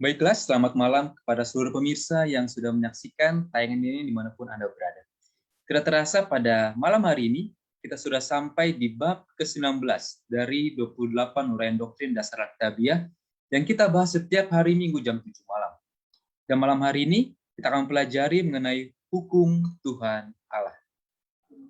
Baiklah, selamat malam kepada seluruh pemirsa yang sudah menyaksikan tayangan ini dimanapun Anda berada. Tidak terasa pada malam hari ini, kita sudah sampai di bab ke-19 dari 28 uraian doktrin dasar Alkitabiah yang kita bahas setiap hari Minggu jam 7 malam. Dan malam hari ini, kita akan pelajari mengenai hukum Tuhan Allah.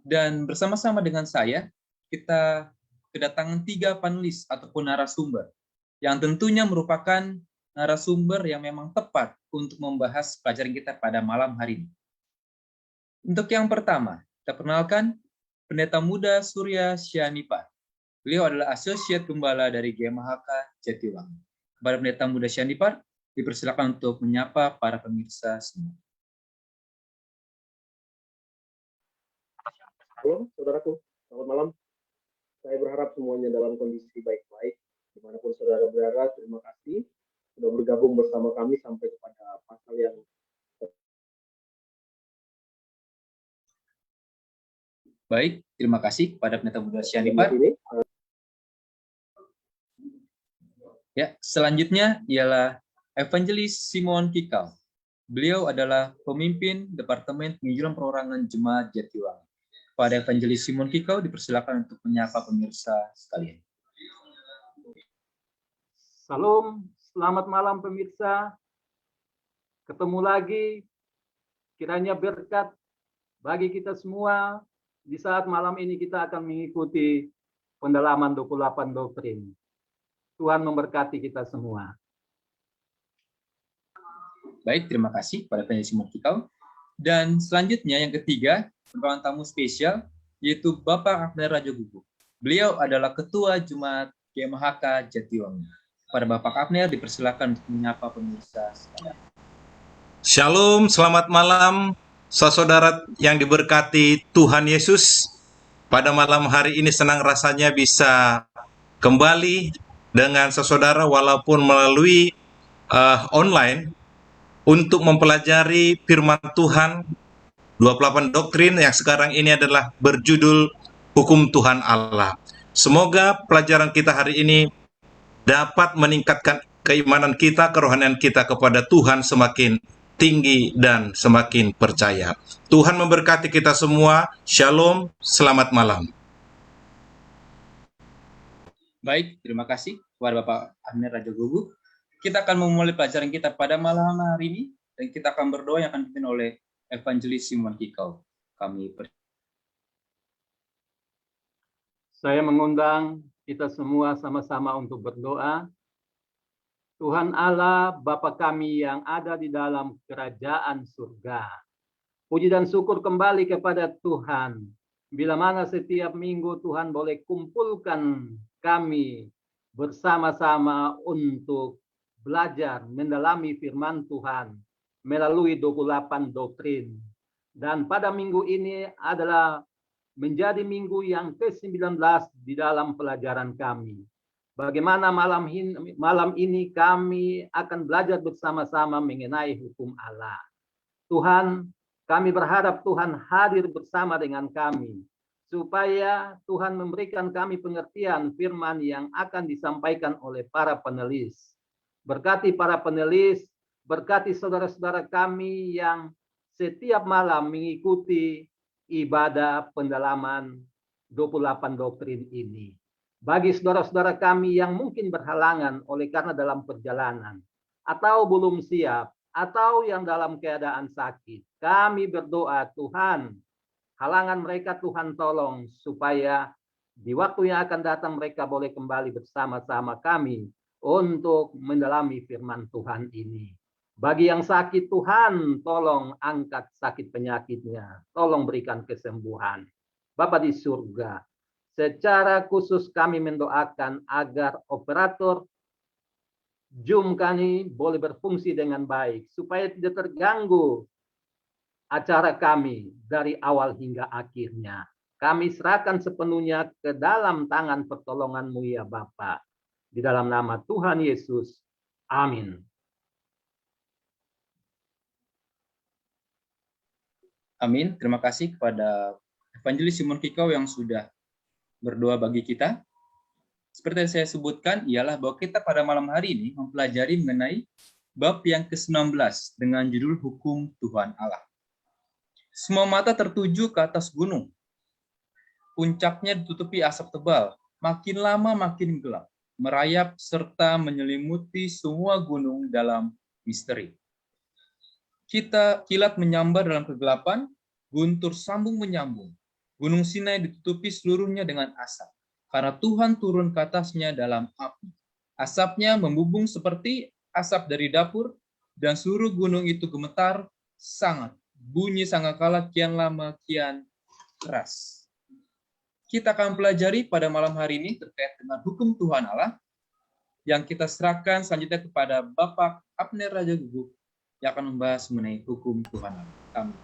Dan bersama-sama dengan saya, kita kedatangan 3 panelis ataupun narasumber yang tentunya merupakan narasumber yang memang tepat untuk membahas pelajaran kita pada malam hari ini. Untuk yang pertama, kita perkenalkan Pendeta Muda Surya Syanipar. Beliau adalah Asosiat Gembala dari GMHK Jatiwangi. Kepada Pendeta Muda Syanipar, dipersilakan untuk menyapa para pemirsa semua. Halo, saudaraku. Selamat malam. Saya berharap semuanya dalam kondisi baik-baik. Dimanapun saudara berada, terima kasih sudah bergabung bersama kami sampai kepada pasal yang baik. Terima kasih kepada Pendeta Muda Syanipar. Ya, selanjutnya ialah Evangelis Simon Kikau. Beliau adalah pemimpin Departemen Penginjilan Perorangan Jemaat Jatiwangi. Kepada Evangelis Simon Kikau dipersilakan untuk menyapa pemirsa sekalian. Salam, selamat malam pemirsa. Ketemu lagi, kiranya berkat bagi kita semua. Di saat malam ini kita akan mengikuti pendalaman 28 doktrin. Tuhan memberkati kita semua. Baik, terima kasih pada Evangelis Simon Kikau. Dan selanjutnya yang ketiga, merupakan tamu spesial, yaitu Bapak Abner Rajogugu. Beliau adalah Ketua Jemaat GMHK Jatiwangi. Pada Bapak Abner dipersilakan untuk menyapa pemirsa sekalian. Shalom, selamat malam, saudara yang diberkati Tuhan Yesus. Pada malam hari ini senang rasanya bisa kembali dengan saudara walaupun melalui online untuk mempelajari firman Tuhan 28 doktrin yang sekarang ini adalah berjudul Hukum Tuhan Allah. Semoga pelajaran kita hari ini dapat meningkatkan keimanan kita, kerohanian kita kepada Tuhan semakin tinggi dan semakin percaya. Tuhan memberkati kita semua. Shalom, selamat malam. Baik, terima kasih kepada Bapak Abner Rajogugu. Kita akan memulai pelajaran kita pada malam hari ini, dan kita akan berdoa yang akan dipimpin oleh Evangelis Simon Kikau. Saya mengundang kita semua sama-sama untuk berdoa. Tuhan Allah, Bapa kami yang ada di dalam kerajaan surga. Puji dan syukur kembali kepada Tuhan. Bila mana setiap minggu Tuhan boleh kumpulkan kami bersama-sama untuk belajar mendalami firman Tuhan melalui 28 doktrin. Dan pada minggu ini adalah menjadi minggu yang ke-19 di dalam pelajaran kami. Bagaimana malam ini kami akan belajar bersama-sama mengenai hukum Allah. Tuhan, kami berharap Tuhan hadir bersama dengan kami, supaya Tuhan memberikan kami pengertian firman yang akan disampaikan oleh para panelis. Berkati para panelis, berkati saudara-saudara kami yang setiap malam mengikuti ibadah pendalaman 28 doktrin ini. Bagi saudara-saudara kami yang mungkin berhalangan oleh karena dalam perjalanan, atau belum siap, atau yang dalam keadaan sakit, kami berdoa Tuhan, halangan mereka Tuhan tolong, supaya di waktu yang akan datang mereka boleh kembali bersama-sama kami untuk mendalami firman Tuhan ini. Bagi yang sakit, Tuhan tolong angkat sakit penyakitnya, tolong berikan kesembuhan. Bapa di surga, secara khusus kami mendoakan agar operator Zoom kami boleh berfungsi dengan baik, supaya tidak terganggu acara kami dari awal hingga akhirnya. Kami serahkan sepenuhnya ke dalam tangan pertolongan-Mu ya Bapa. Di dalam nama Tuhan Yesus. Amin. Amin. Terima kasih kepada Evangelis Simon Kikau yang sudah berdoa bagi kita. Seperti yang saya sebutkan, ialah bahwa kita pada malam hari ini mempelajari mengenai bab yang ke-19 dengan judul Hukum Tuhan Allah. Semua mata tertuju ke atas gunung. Puncaknya ditutupi asap tebal, makin lama makin gelap, merayap serta menyelimuti semua gunung dalam misteri. Kilat menyambar dalam kegelapan, guntur sambung menyambung. Gunung Sinai ditutupi seluruhnya dengan asap, karena Tuhan turun ke atasnya dalam api. Asapnya membubung seperti asap dari dapur, dan seluruh gunung itu gemetar sangat. Bunyi sangkakala kian lama kian keras. Kita akan pelajari pada malam hari ini terkait dengan hukum Tuhan Allah, yang kita serahkan selanjutnya kepada Bapak Abner Raja Guguk, yang akan membahas mengenai hukum Tuhan Allah. Amin.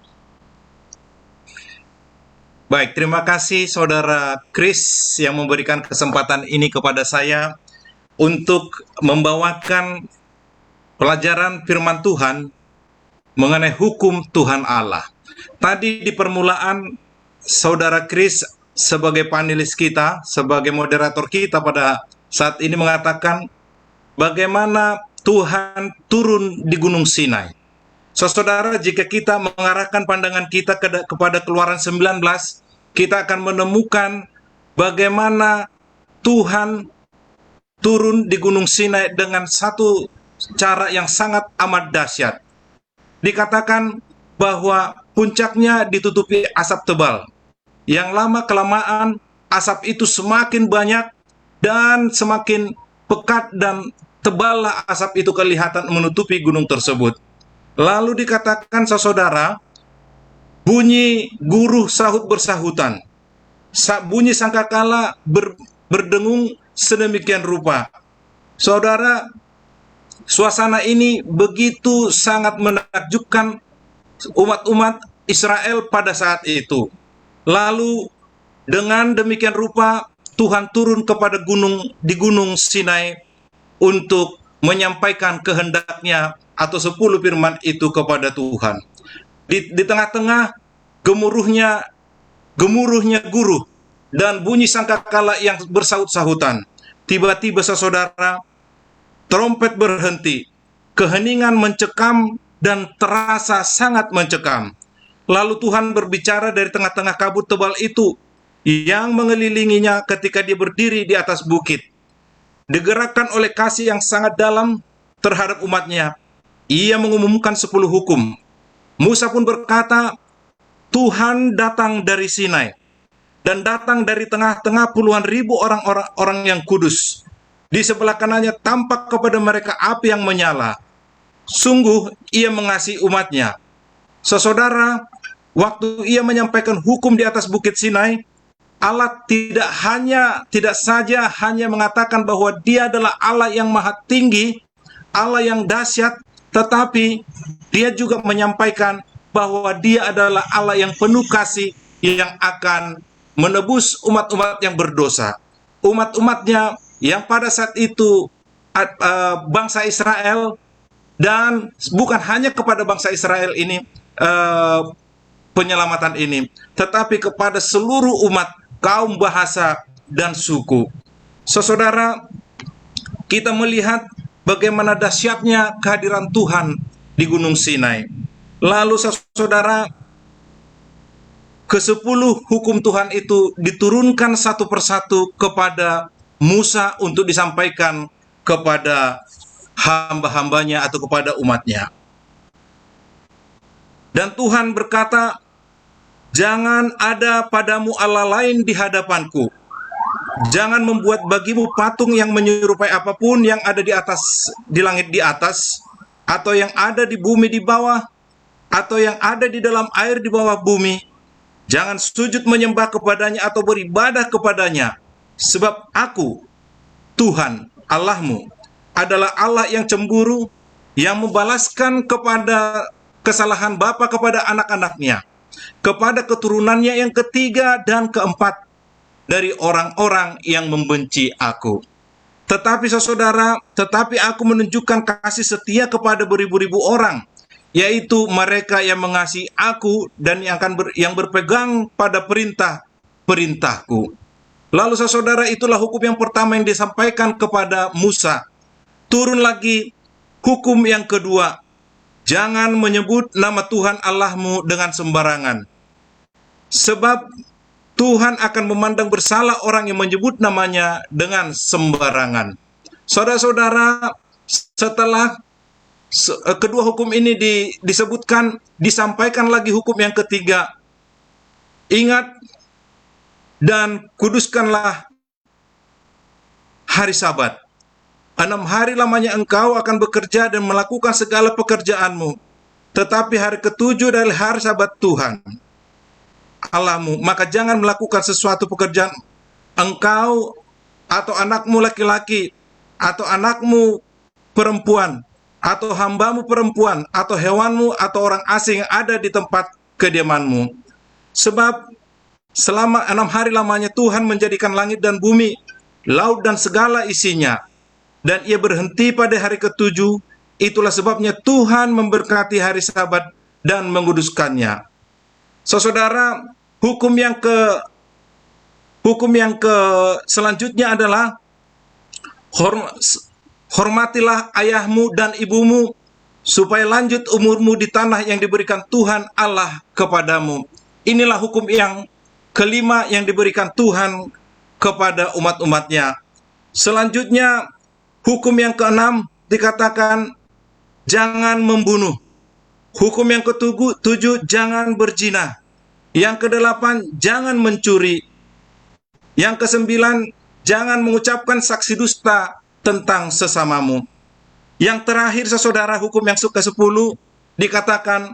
Baik, terima kasih Saudara Chris yang memberikan kesempatan ini kepada saya untuk membawakan pelajaran firman Tuhan mengenai hukum Tuhan Allah. Tadi di permulaan, Saudara Chris sebagai panelis kita, sebagai moderator kita pada saat ini mengatakan bagaimana Tuhan turun di Gunung Sinai. Saudara, jika kita mengarahkan pandangan kita kepada Keluaran 19, kita akan menemukan bagaimana Tuhan turun di Gunung Sinai dengan satu cara yang sangat amat dahsyat. Dikatakan bahwa puncaknya ditutupi asap tebal. Yang lama-kelamaan asap itu semakin banyak dan semakin pekat dan teballah asap itu kelihatan menutupi gunung tersebut. Lalu dikatakan saudara, bunyi guruh sahut bersahutan. Bunyi sangkakala berdengung sedemikian rupa. Saudara, suasana ini begitu sangat menakjubkan umat-umat Israel pada saat itu. Lalu dengan demikian rupa Tuhan turun kepada di Gunung Sinai untuk menyampaikan kehendaknya atau 10 firman itu kepada Tuhan. Di tengah-tengah gemuruhnya guruh dan bunyi sangkakala yang bersahut-sahutan. Tiba-tiba saudara, trompet berhenti, keheningan mencekam dan terasa sangat mencekam. Lalu Tuhan berbicara dari tengah-tengah kabut tebal itu yang mengelilinginya ketika dia berdiri di atas bukit. Digerakkan oleh kasih yang sangat dalam terhadap umatnya, ia mengumumkan 10 hukum. Musa pun berkata, Tuhan datang dari Sinai dan datang dari tengah-tengah puluhan ribu orang yang kudus. Di sebelah kanannya tampak kepada mereka api yang menyala. Sungguh ia mengasihi umatnya. Saudara, waktu ia menyampaikan hukum di atas bukit Sinai, Allah tidak saja hanya mengatakan bahwa dia adalah Allah yang maha tinggi, Allah yang dahsyat, tetapi dia juga menyampaikan bahwa dia adalah Allah yang penuh kasih yang akan menebus umat-umat yang berdosa. Umat-umatnya yang pada saat itu bangsa Israel, dan bukan hanya kepada bangsa Israel ini penyelamatan ini, tetapi kepada seluruh umat, kaum, bahasa, dan suku. Saudara, kita melihat bagaimana dahsyatnya kehadiran Tuhan di Gunung Sinai. Lalu saudara, ke-10 hukum Tuhan itu diturunkan satu persatu kepada Musa untuk disampaikan kepada hamba-hambanya atau kepada umatnya. Dan Tuhan berkata, jangan ada padamu Allah lain di hadapanku. Jangan membuat bagimu patung yang menyerupai apapun yang ada di langit di atas, atau yang ada di bumi di bawah, atau yang ada di dalam air di bawah bumi. Jangan sujud menyembah kepadanya atau beribadah kepadanya, sebab aku, Tuhan Allahmu, adalah Allah yang cemburu, yang membalaskan kepada kesalahan bapa kepada anak-anaknya, kepada keturunannya yang ketiga dan keempat dari orang-orang yang membenci aku. Tetapi aku menunjukkan kasih setia kepada beribu-ribu orang, yaitu mereka yang mengasihi aku dan yang berpegang pada perintah-perintahku. Lalu saudara, itulah hukum yang pertama yang disampaikan kepada Musa. Turun lagi Hukum yang kedua, jangan menyebut nama Tuhan Allahmu dengan sembarangan. Sebab Tuhan akan memandang bersalah orang yang menyebut namanya dengan sembarangan. Saudara-saudara, setelah kedua hukum ini disebutkan, disampaikan lagi hukum yang ketiga. Ingat dan kuduskanlah hari Sabat. 6 hari lamanya engkau akan bekerja dan melakukan segala pekerjaanmu. Tetapi hari ketujuh dari hari Sabat Tuhan Allahmu, maka jangan melakukan sesuatu pekerjaan engkau atau anakmu laki-laki atau anakmu perempuan atau hambamu perempuan atau hewanmu atau orang asing yang ada di tempat kediamanmu. Sebab selama 6 hari lamanya Tuhan menjadikan langit dan bumi, laut dan segala isinya, dan ia berhenti pada hari ketujuh. Itulah sebabnya Tuhan memberkati hari Sabat dan menguduskannya. Saudara, hukum yang selanjutnya adalah hormatilah ayahmu dan ibumu supaya lanjut umurmu di tanah yang diberikan Tuhan Allah kepadamu. Inilah hukum yang kelima yang diberikan Tuhan kepada umat-umatnya. Selanjutnya, hukum yang keenam dikatakan jangan membunuh. Hukum yang ketujuh, jangan berzina. Yang kedelapan, jangan mencuri. Yang kesembilan, jangan mengucapkan saksi dusta tentang sesamamu. Yang terakhir, saudara, hukum yang ke-10 dikatakan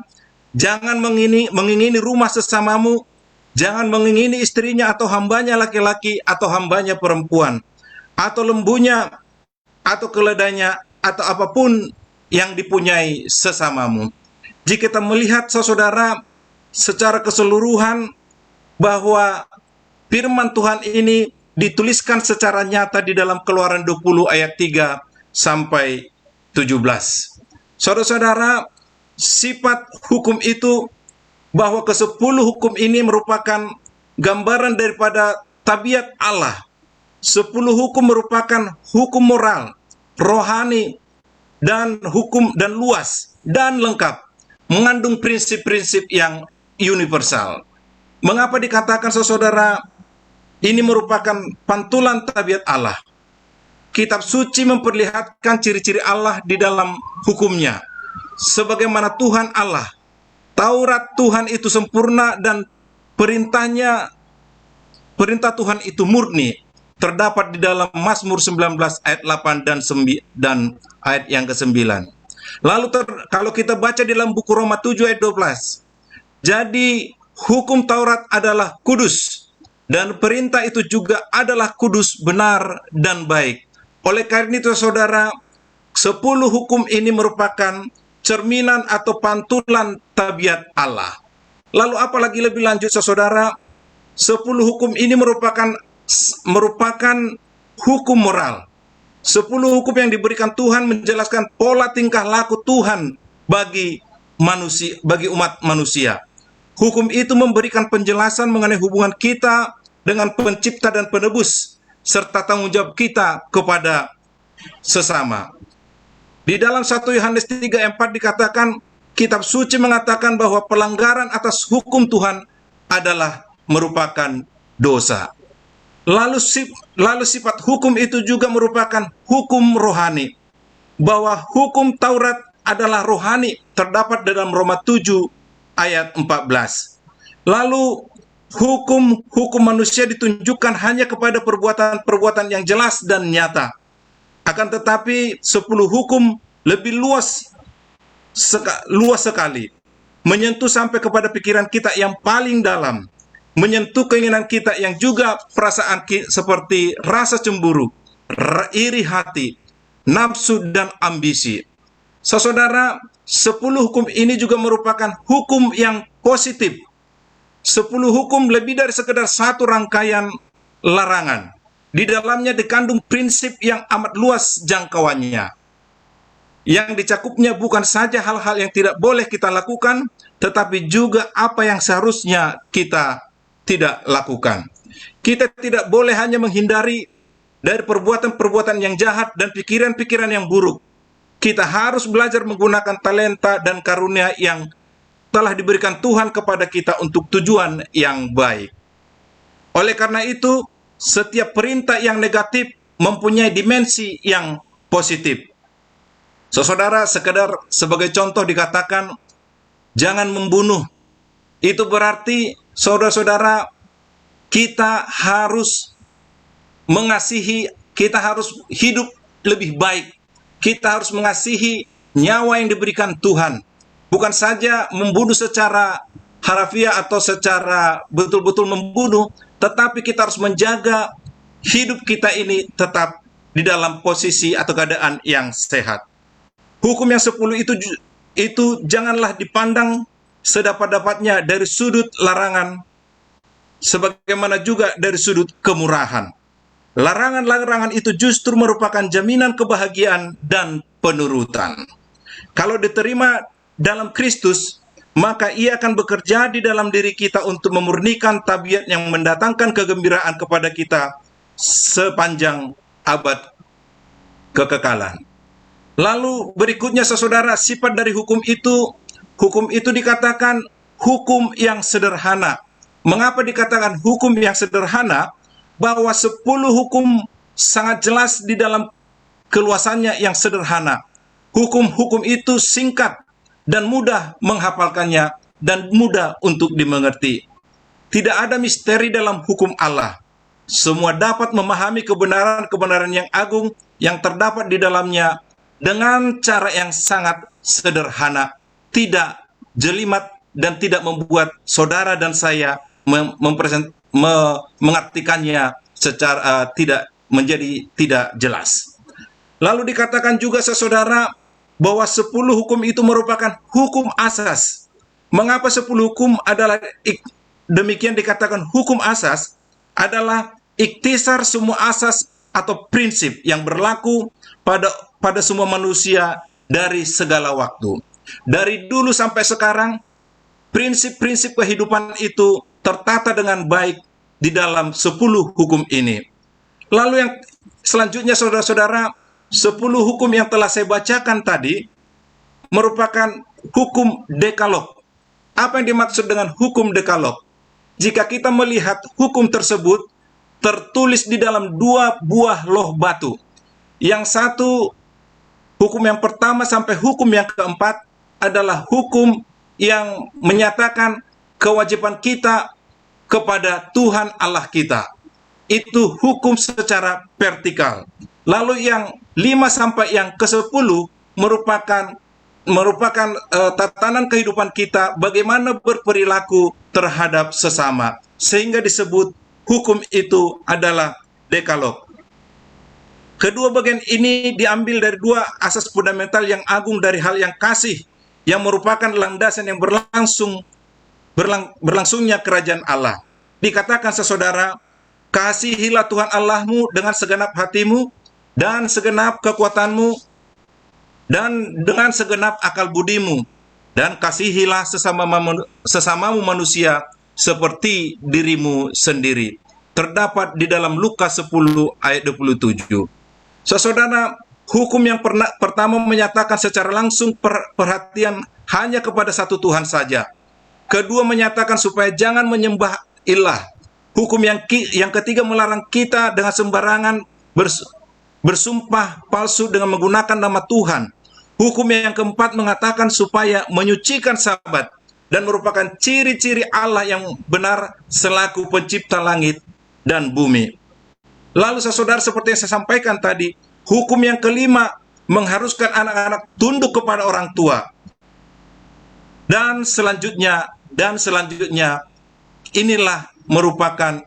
jangan mengingini rumah sesamamu, jangan mengingini istrinya atau hambanya laki-laki atau hambanya perempuan, atau lembunya, atau keledainya, atau apapun yang dipunyai sesamamu. Jika kita melihat, saudara, secara keseluruhan bahwa firman Tuhan ini dituliskan secara nyata di dalam Keluaran 20 ayat 3 sampai 17. Saudara-saudara, sifat hukum itu, bahwa ke-10 hukum ini merupakan gambaran daripada tabiat Allah. 10 hukum merupakan hukum moral, rohani, dan hukum dan luas dan lengkap, mengandung prinsip-prinsip yang universal. Mengapa dikatakan, saudara, ini merupakan pantulan tabiat Allah? Kitab suci memperlihatkan ciri-ciri Allah di dalam hukumnya. Sebagaimana Tuhan Allah, Taurat Tuhan itu sempurna dan perintah Tuhan itu murni, terdapat di dalam Mazmur 19 ayat 8 dan ayat yang ke-9. Lalu kalau kita baca di dalam buku Roma 7 ayat 12, jadi hukum Taurat adalah kudus dan perintah itu juga adalah kudus, benar, dan baik. Oleh karena itu, saudara, 10 hukum ini merupakan cerminan atau pantulan tabiat Allah. Lalu apalagi lebih lanjut, saudara, 10 hukum ini merupakan hukum moral. 10 hukum yang diberikan Tuhan menjelaskan pola tingkah laku Tuhan bagi umat manusia. Hukum itu memberikan penjelasan mengenai hubungan kita dengan pencipta dan penebus, serta tanggung jawab kita kepada sesama. Di dalam 1 Yohanes 3:4 dikatakan, kitab suci mengatakan bahwa pelanggaran atas hukum Tuhan adalah merupakan dosa. Lalu sifat hukum itu juga merupakan hukum rohani, bahwa hukum Taurat adalah rohani, terdapat dalam Roma 7 ayat 14. Lalu hukum manusia ditunjukkan hanya kepada perbuatan-perbuatan yang jelas dan nyata. Akan tetapi 10 hukum lebih luas sekali, menyentuh sampai kepada pikiran kita yang paling dalam, menyentuh keinginan kita yang juga perasaan seperti rasa cemburu, iri hati, nafsu, dan ambisi. Saudara, 10 hukum ini juga merupakan hukum yang positif. 10 hukum lebih dari sekedar satu rangkaian larangan. Di dalamnya dikandung prinsip yang amat luas jangkauannya. Yang dicakupnya bukan saja hal-hal yang tidak boleh kita lakukan, tetapi juga apa yang seharusnya kita tidak lakukan. Kita tidak boleh hanya menghindari dari perbuatan-perbuatan yang jahat dan pikiran-pikiran yang buruk, kita harus belajar menggunakan talenta dan karunia yang telah diberikan Tuhan kepada kita untuk tujuan yang baik. Oleh karena itu, setiap perintah yang negatif mempunyai dimensi yang positif. Saudara, sekedar sebagai contoh dikatakan, jangan membunuh. Itu berarti, saudara-saudara, kita harus mengasihi, kita harus hidup lebih baik. Kita harus mengasihi nyawa yang diberikan Tuhan. Bukan saja membunuh secara harafiah atau secara betul-betul membunuh, tetapi kita harus menjaga hidup kita ini tetap di dalam posisi atau keadaan yang sehat. Hukum yang 10 itu janganlah dipandang sedapat-dapatnya dari sudut larangan, sebagaimana juga dari sudut kemurahan. Larangan-larangan itu justru merupakan jaminan kebahagiaan dan penurutan. Kalau diterima dalam Kristus, maka ia akan bekerja di dalam diri kita untuk memurnikan tabiat yang mendatangkan kegembiraan kepada kita sepanjang abad kekekalan. Lalu berikutnya, saudara, sifat dari hukum itu dikatakan hukum yang sederhana. Mengapa dikatakan hukum yang sederhana? Bahwa 10 hukum sangat jelas di dalam keluasannya yang sederhana. Hukum-hukum itu singkat dan mudah menghafalkannya dan mudah untuk dimengerti. Tidak ada misteri dalam hukum Allah. Semua dapat memahami kebenaran-kebenaran yang agung yang terdapat di dalamnya dengan cara yang sangat sederhana, tidak jelimat, dan tidak membuat saudara dan saya mengartikannya secara tidak jelas. Lalu dikatakan juga, saudara, bahwa 10 hukum itu merupakan hukum asas. Mengapa 10 hukum adalah demikian dikatakan hukum asas? Adalah ikhtisar semua asas atau prinsip yang berlaku pada semua manusia dari segala waktu. Dari dulu sampai sekarang, prinsip-prinsip kehidupan itu tertata dengan baik di dalam 10 hukum ini. Lalu yang selanjutnya, saudara-saudara, 10 hukum yang telah saya bacakan tadi merupakan hukum dekalog. Apa yang dimaksud dengan hukum dekalog? Jika kita melihat hukum tersebut tertulis di dalam 2 buah loh batu. Yang satu, hukum yang pertama sampai hukum yang keempat adalah hukum yang menyatakan kewajiban kita kepada Tuhan Allah kita. Itu hukum secara vertikal. Lalu yang 5 sampai yang ke-10 merupakan tatanan kehidupan kita bagaimana berperilaku terhadap sesama, sehingga disebut hukum itu adalah dekalog. Kedua bagian ini diambil dari 2 asas fundamental yang agung dari hal yang kasih, yang merupakan landasan yang berlangsungnya kerajaan Allah. Dikatakan, saudara, kasihilah Tuhan Allahmu dengan segenap hatimu dan segenap kekuatanmu dan dengan segenap akal budimu, dan kasihilah sesamamu manusia seperti dirimu sendiri. Terdapat di dalam Lukas 10 ayat 27. Saudara, hukum yang pertama menyatakan secara langsung perhatian hanya kepada satu Tuhan saja. Kedua menyatakan supaya jangan menyembah ilah. Hukum yang ketiga melarang kita dengan sembarangan bersumpah palsu dengan menggunakan nama Tuhan. Hukum yang keempat mengatakan supaya menyucikan Sabat dan merupakan ciri-ciri Allah yang benar selaku pencipta langit dan bumi. Lalu, saudara, seperti yang saya sampaikan tadi, hukum yang kelima mengharuskan anak-anak tunduk kepada orang tua. Dan selanjutnya, inilah merupakan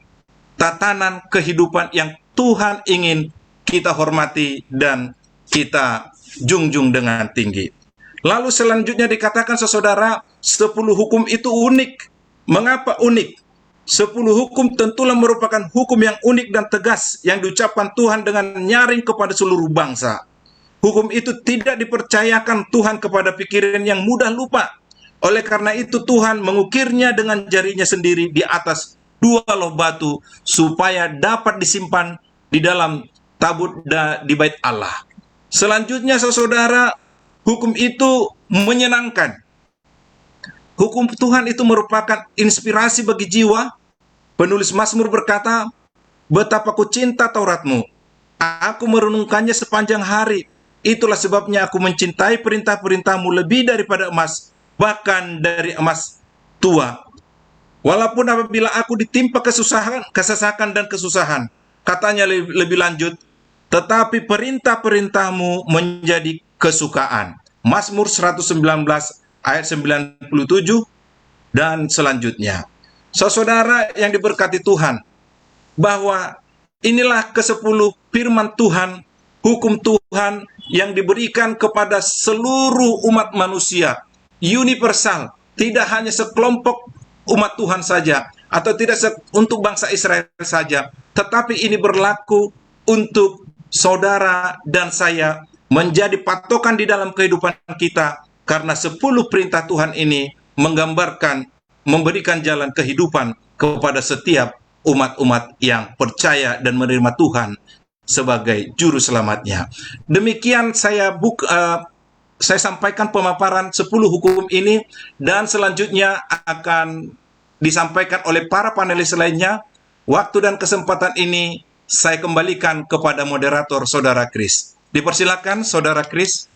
tatanan kehidupan yang Tuhan ingin kita hormati dan kita junjung dengan tinggi. Lalu selanjutnya dikatakan, saudara, 10 hukum itu unik. Mengapa unik? 10 hukum tentulah merupakan hukum yang unik dan tegas yang diucapkan Tuhan dengan nyaring kepada seluruh bangsa. Hukum itu tidak dipercayakan Tuhan kepada pikiran yang mudah lupa. Oleh karena itu Tuhan mengukirnya dengan jarinya sendiri di atas 2 loh batu supaya dapat disimpan di dalam tabut di bait Allah. Selanjutnya, saudara, hukum itu menyenangkan. Hukum Tuhan itu merupakan inspirasi bagi jiwa. Penulis Mazmur berkata, betapa ku cinta Tauratmu. Aku merenungkannya sepanjang hari. Itulah sebabnya aku mencintai perintah-perintahmu lebih daripada emas, bahkan dari emas tua. Walaupun apabila aku ditimpa kesesakan dan kesusahan, katanya lebih lanjut, tetapi perintah-perintahmu menjadi kesukaan. Mazmur 119 ayat 97 dan selanjutnya. Saudara yang diberkati Tuhan, bahwa inilah ke-10 firman Tuhan, hukum Tuhan yang diberikan kepada seluruh umat manusia, universal, tidak hanya sekelompok umat Tuhan saja, atau tidak untuk bangsa Israel saja, tetapi ini berlaku untuk saudara dan saya, menjadi patokan di dalam kehidupan kita, karena 10 perintah Tuhan ini menggambarkan, memberikan jalan kehidupan kepada setiap umat-umat yang percaya dan menerima Tuhan sebagai juru selamatnya. Demikian saya sampaikan pemaparan 10 hukum ini, dan selanjutnya akan disampaikan oleh para panelis lainnya. Waktu dan kesempatan ini saya kembalikan kepada moderator Saudara Kris. Dipersilakan Saudara Kris.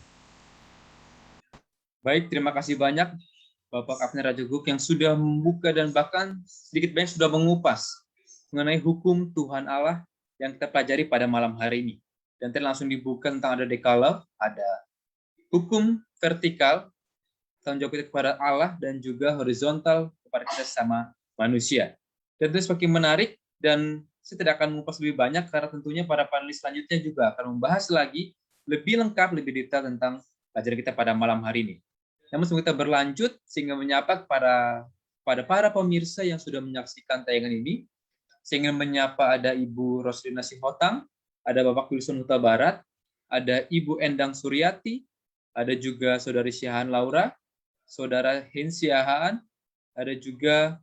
Baik, terima kasih banyak Bapak Kapten Rajaguk yang sudah membuka dan bahkan sedikit banyak sudah mengupas mengenai hukum Tuhan Allah yang kita pelajari pada malam hari ini. Dan tadi langsung dibuka tentang ada dekalog, ada hukum vertikal, tanggung jawab kita kepada Allah, dan juga horizontal kepada kita sama manusia. Dan itu semakin menarik, dan saya tidak akan mengupas lebih banyak, karena tentunya para panelis selanjutnya juga akan membahas lagi lebih lengkap, lebih detail tentang pelajaran kita pada malam hari ini. Namun sebelum kita berlanjut, sehingga menyapa kepada para pemirsa yang sudah menyaksikan tayangan ini, saya ingin menyapa ada Ibu Roslina Sihotang, ada Bapak Wilson Huta Barat, ada Ibu Endang Suryati, ada juga Saudari Syahan Laura, Saudara Hensiahaan, ada juga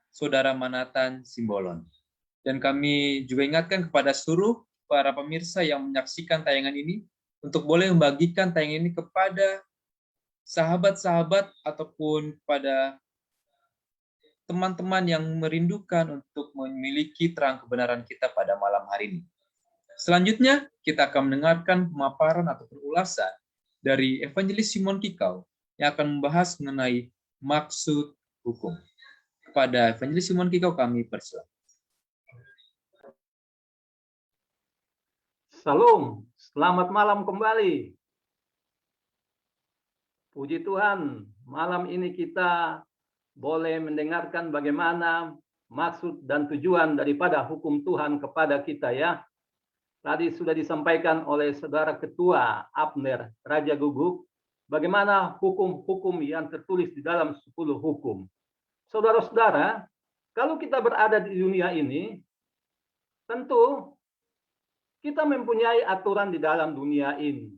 Saudara Manatan Simbolon. Dan kami juga ingatkan kepada seluruh para pemirsa yang menyaksikan tayangan ini untuk boleh membagikan tayangan ini kepada sahabat-sahabat ataupun pada teman-teman yang merindukan untuk memiliki terang kebenaran kita pada malam hari ini. Selanjutnya, kita akan mendengarkan pemaparan atau ulasan dari Evangelis Simon Kikau yang akan membahas mengenai maksud hukum. Kepada Evangelis Simon Kikau kami persilakan. Salam, selamat malam kembali. Puji Tuhan, malam ini kita boleh mendengarkan bagaimana maksud dan tujuan daripada hukum Tuhan kepada kita ya. Tadi sudah disampaikan oleh Saudara Ketua Abner Rajaguguk, bagaimana hukum-hukum yang tertulis di dalam 10 hukum. Saudara-saudara, kalau kita berada di dunia ini, tentu kita mempunyai aturan di dalam dunia ini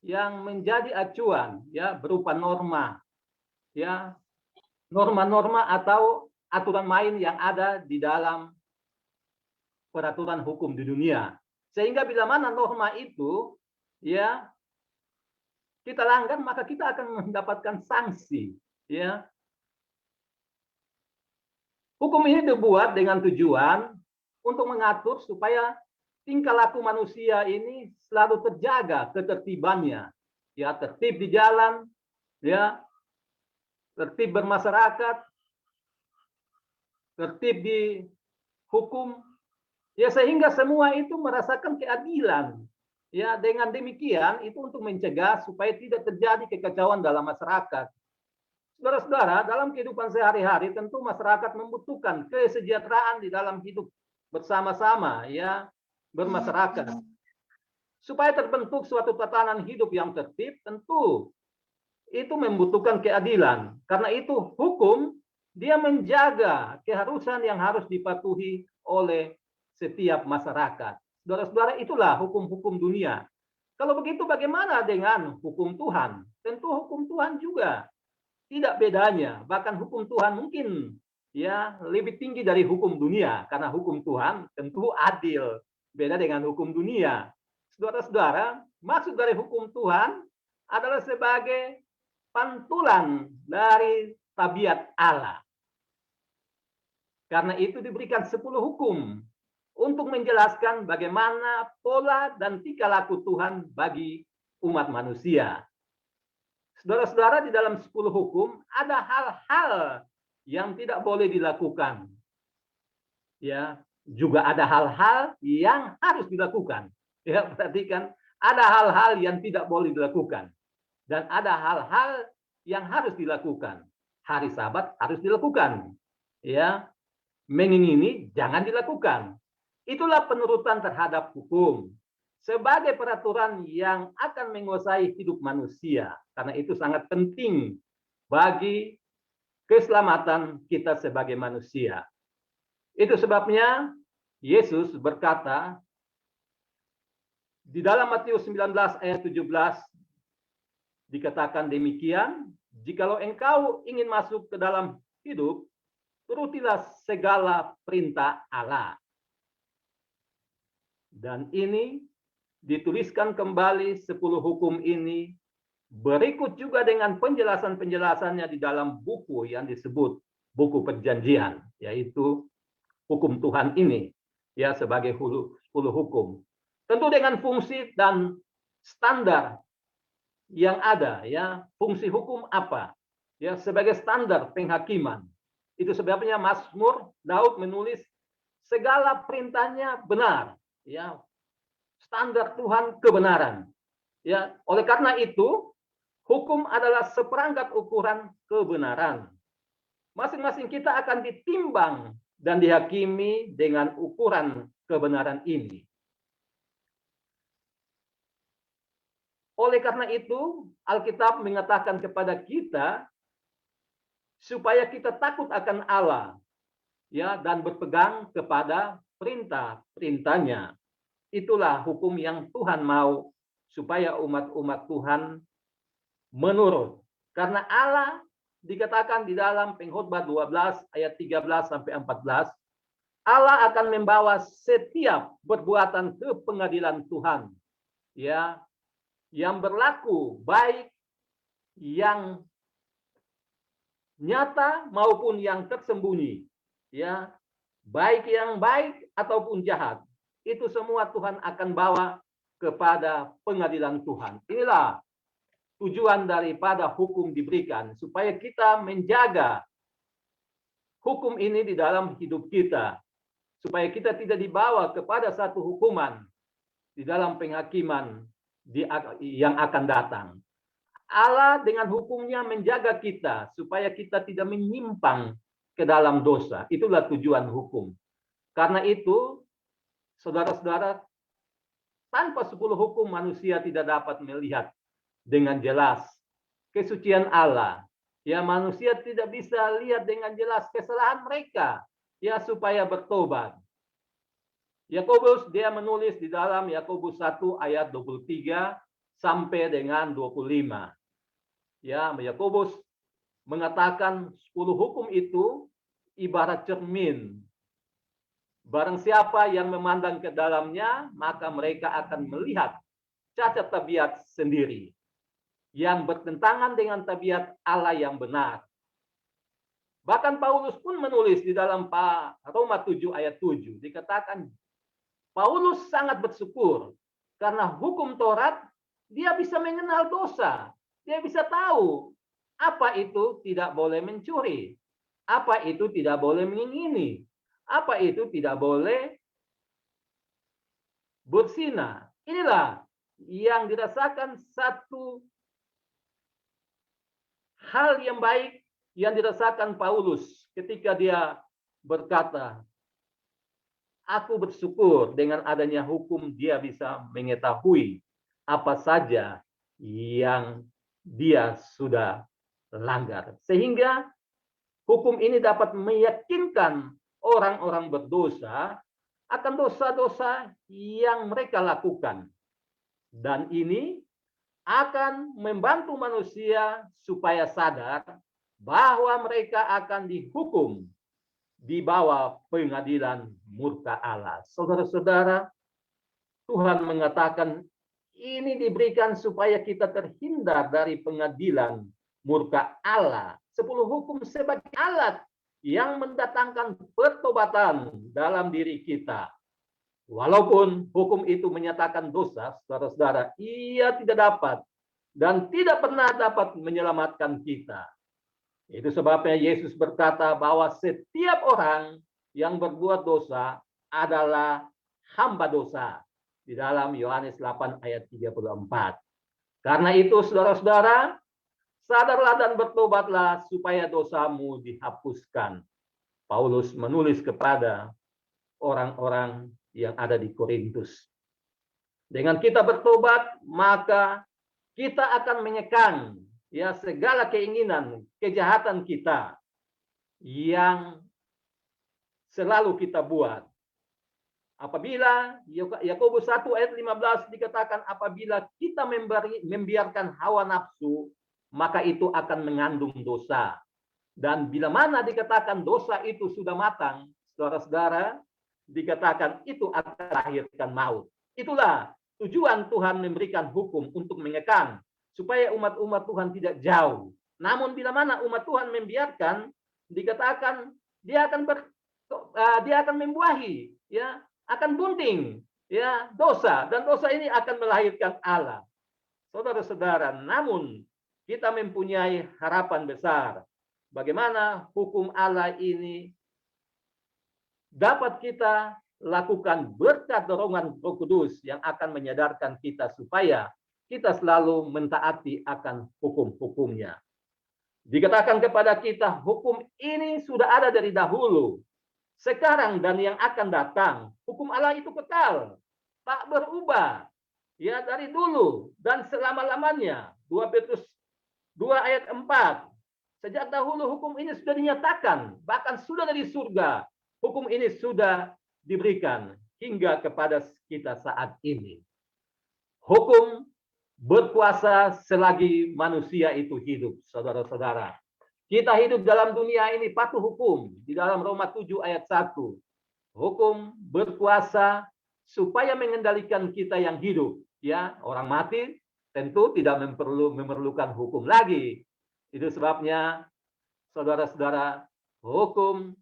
yang menjadi acuan ya, berupa norma ya, norma-norma atau aturan main yang ada di dalam peraturan hukum di dunia. Sehingga bila mana norma itu ya kita langgar, maka kita akan mendapatkan sanksi ya. Hukum ini dibuat dengan tujuan untuk mengatur supaya tingkah laku manusia ini selalu terjaga ketertibannya, ya, tertib di jalan, ya, tertib bermasyarakat, tertib di hukum, ya, sehingga semua itu merasakan keadilan. Ya, dengan demikian itu untuk mencegah supaya tidak terjadi kekacauan dalam masyarakat. Saudara-saudara, dalam kehidupan sehari-hari tentu masyarakat membutuhkan kesejahteraan di dalam hidup bersama-sama, ya, bermasyarakat. Supaya terbentuk suatu tatanan hidup yang tertib, tentu itu membutuhkan keadilan. Karena itu hukum dia menjaga keharusan yang harus dipatuhi oleh setiap masyarakat. Saudara-saudara, itulah hukum-hukum dunia. Kalau begitu bagaimana dengan hukum Tuhan? Tentu hukum Tuhan juga tidak bedanya. Bahkan hukum Tuhan mungkin ya lebih tinggi dari hukum dunia, karena hukum Tuhan tentu adil. Beda dengan hukum dunia. Saudara-saudara, maksud dari hukum Tuhan adalah sebagai pantulan dari tabiat Allah. Karena itu diberikan 10 hukum untuk menjelaskan bagaimana pola dan tingkah laku Tuhan bagi umat manusia. Saudara-saudara, di dalam 10 hukum ada hal-hal yang tidak boleh dilakukan. Ya, juga ada hal-hal yang harus dilakukan. Ya, perhatikan, ada hal-hal yang tidak boleh dilakukan dan ada hal-hal yang harus dilakukan. Hari Sabat harus dilakukan. Ya, mengingini jangan dilakukan. Itulah penurutan terhadap hukum sebagai peraturan yang akan menguasai hidup manusia. Karena itu sangat penting bagi keselamatan kita sebagai manusia. Itu sebabnya Yesus berkata di dalam Matius 19 ayat 17 dikatakan demikian, jikalau engkau ingin masuk ke dalam hidup, turutilah segala perintah Allah. Dan ini dituliskan kembali 10 hukum ini berikut juga dengan penjelasan-penjelasannya di dalam buku yang disebut buku perjanjian, yaitu hukum Tuhan ini ya sebagai 10 hukum. Tentu dengan fungsi dan standar yang ada ya, fungsi hukum apa? Ya, sebagai standar penghakiman. Itu sebabnya Mazmur Daud menulis segala perintahnya benar, ya. Standar Tuhan kebenaran. Ya, oleh karena itu hukum adalah seperangkat ukuran kebenaran. Masing-masing kita akan ditimbang dan dihakimi dengan ukuran kebenaran ini. Oleh karena itu, Alkitab mengatakan kepada kita supaya kita takut akan Allah, ya, dan berpegang kepada perintah-perintahnya. Itulah hukum yang Tuhan mau supaya umat-umat Tuhan menurut. Karena Allah dikatakan di dalam Pengkhotbah 12 ayat 13 sampai 14, Allah akan membawa setiap perbuatan ke pengadilan Tuhan, ya, yang berlaku baik yang nyata maupun yang tersembunyi, ya, baik yang baik ataupun jahat. Itu semua Tuhan akan bawa kepada pengadilan Tuhan. Inilah tujuan daripada hukum diberikan, supaya kita menjaga hukum ini di dalam hidup kita, supaya kita tidak dibawa kepada satu hukuman di dalam penghakiman yang akan datang. Allah dengan hukumnya menjaga kita supaya kita tidak menyimpang ke dalam dosa. Itulah tujuan hukum. Karena itu, saudara-saudara, tanpa 10 hukum manusia tidak dapat melihat dengan jelas kesucian Allah. Ya, manusia tidak bisa lihat dengan jelas kesalahan mereka, ya, supaya bertobat. Yakobus dia menulis di dalam Yakobus 1 ayat 23 sampai dengan 25. Ya, Yakobus mengatakan 10 hukum itu ibarat cermin. Barang siapa yang memandang ke dalamnya, maka mereka akan melihat cacat tabiat sendiri yang bertentangan dengan tabiat Allah yang benar. Bahkan Paulus pun menulis di dalam Roma 7 ayat 7, dikatakan Paulus sangat bersyukur karena hukum Taurat dia bisa mengenal dosa. Dia bisa tahu apa itu tidak boleh mencuri, apa itu tidak boleh mengingini, apa itu tidak boleh berzina. Inilah yang dirasakan satu hal yang baik yang dirasakan Paulus ketika dia berkata, aku bersyukur dengan adanya hukum dia bisa mengetahui apa saja yang dia sudah langgar. Sehingga hukum ini dapat meyakinkan orang-orang berdosa akan dosa-dosa yang mereka lakukan. Dan ini akan membantu manusia supaya sadar bahwa mereka akan dihukum di bawah pengadilan murka Allah. Saudara-saudara, Tuhan mengatakan ini diberikan supaya kita terhindar dari pengadilan murka Allah. 10 hukum sebagai alat yang mendatangkan pertobatan dalam diri kita. Walaupun hukum itu menyatakan dosa, saudara-saudara, ia tidak dapat dan tidak pernah dapat menyelamatkan kita. Itu sebabnya Yesus berkata bahwa setiap orang yang berbuat dosa adalah hamba dosa. Di dalam Yohanes 8 ayat 34. Karena itu saudara-saudara, sadarlah dan bertobatlah supaya dosamu dihapuskan. Paulus menulis kepada orang-orang yang ada di Korintus. Dengan kita bertobat, maka kita akan menyekang ya segala keinginan, kejahatan kita yang selalu kita buat. Apabila Yakobus 1 ayat 15 dikatakan apabila kita membiarkan hawa nafsu, maka itu akan mengandung dosa. Dan bila mana dikatakan dosa itu sudah matang, saudara-saudara, dikatakan itu akan melahirkan maut. Itulah tujuan Tuhan memberikan hukum untuk mengekang, supaya umat-umat Tuhan tidak jauh. Namun bila mana umat Tuhan membiarkan, dikatakan dia akan membuahi, ya, akan bunting, ya, dosa, dan dosa ini akan melahirkan Allah. Saudara-saudara, namun kita mempunyai harapan besar. Bagaimana hukum Allah ini dapat kita lakukan berkat dorongan Roh Kudus yang akan menyadarkan kita supaya kita selalu mentaati akan hukum-hukumnya. Dikatakan kepada kita, hukum ini sudah ada dari dahulu, sekarang dan yang akan datang. Hukum Allah itu kekal, tak berubah, ya, dari dulu dan selama-lamanya. 2 Petrus 2 ayat 4. Sejak dahulu hukum ini sudah dinyatakan, bahkan sudah dari surga. Hukum ini sudah diberikan hingga kepada kita saat ini. Hukum berkuasa selagi manusia itu hidup, saudara-saudara. Kita hidup dalam dunia ini patuh hukum. Di dalam Roma 7 ayat 1. Hukum berkuasa supaya mengendalikan kita yang hidup. Ya, orang mati tentu tidak memerlukan hukum lagi. Itu sebabnya, saudara-saudara, hukum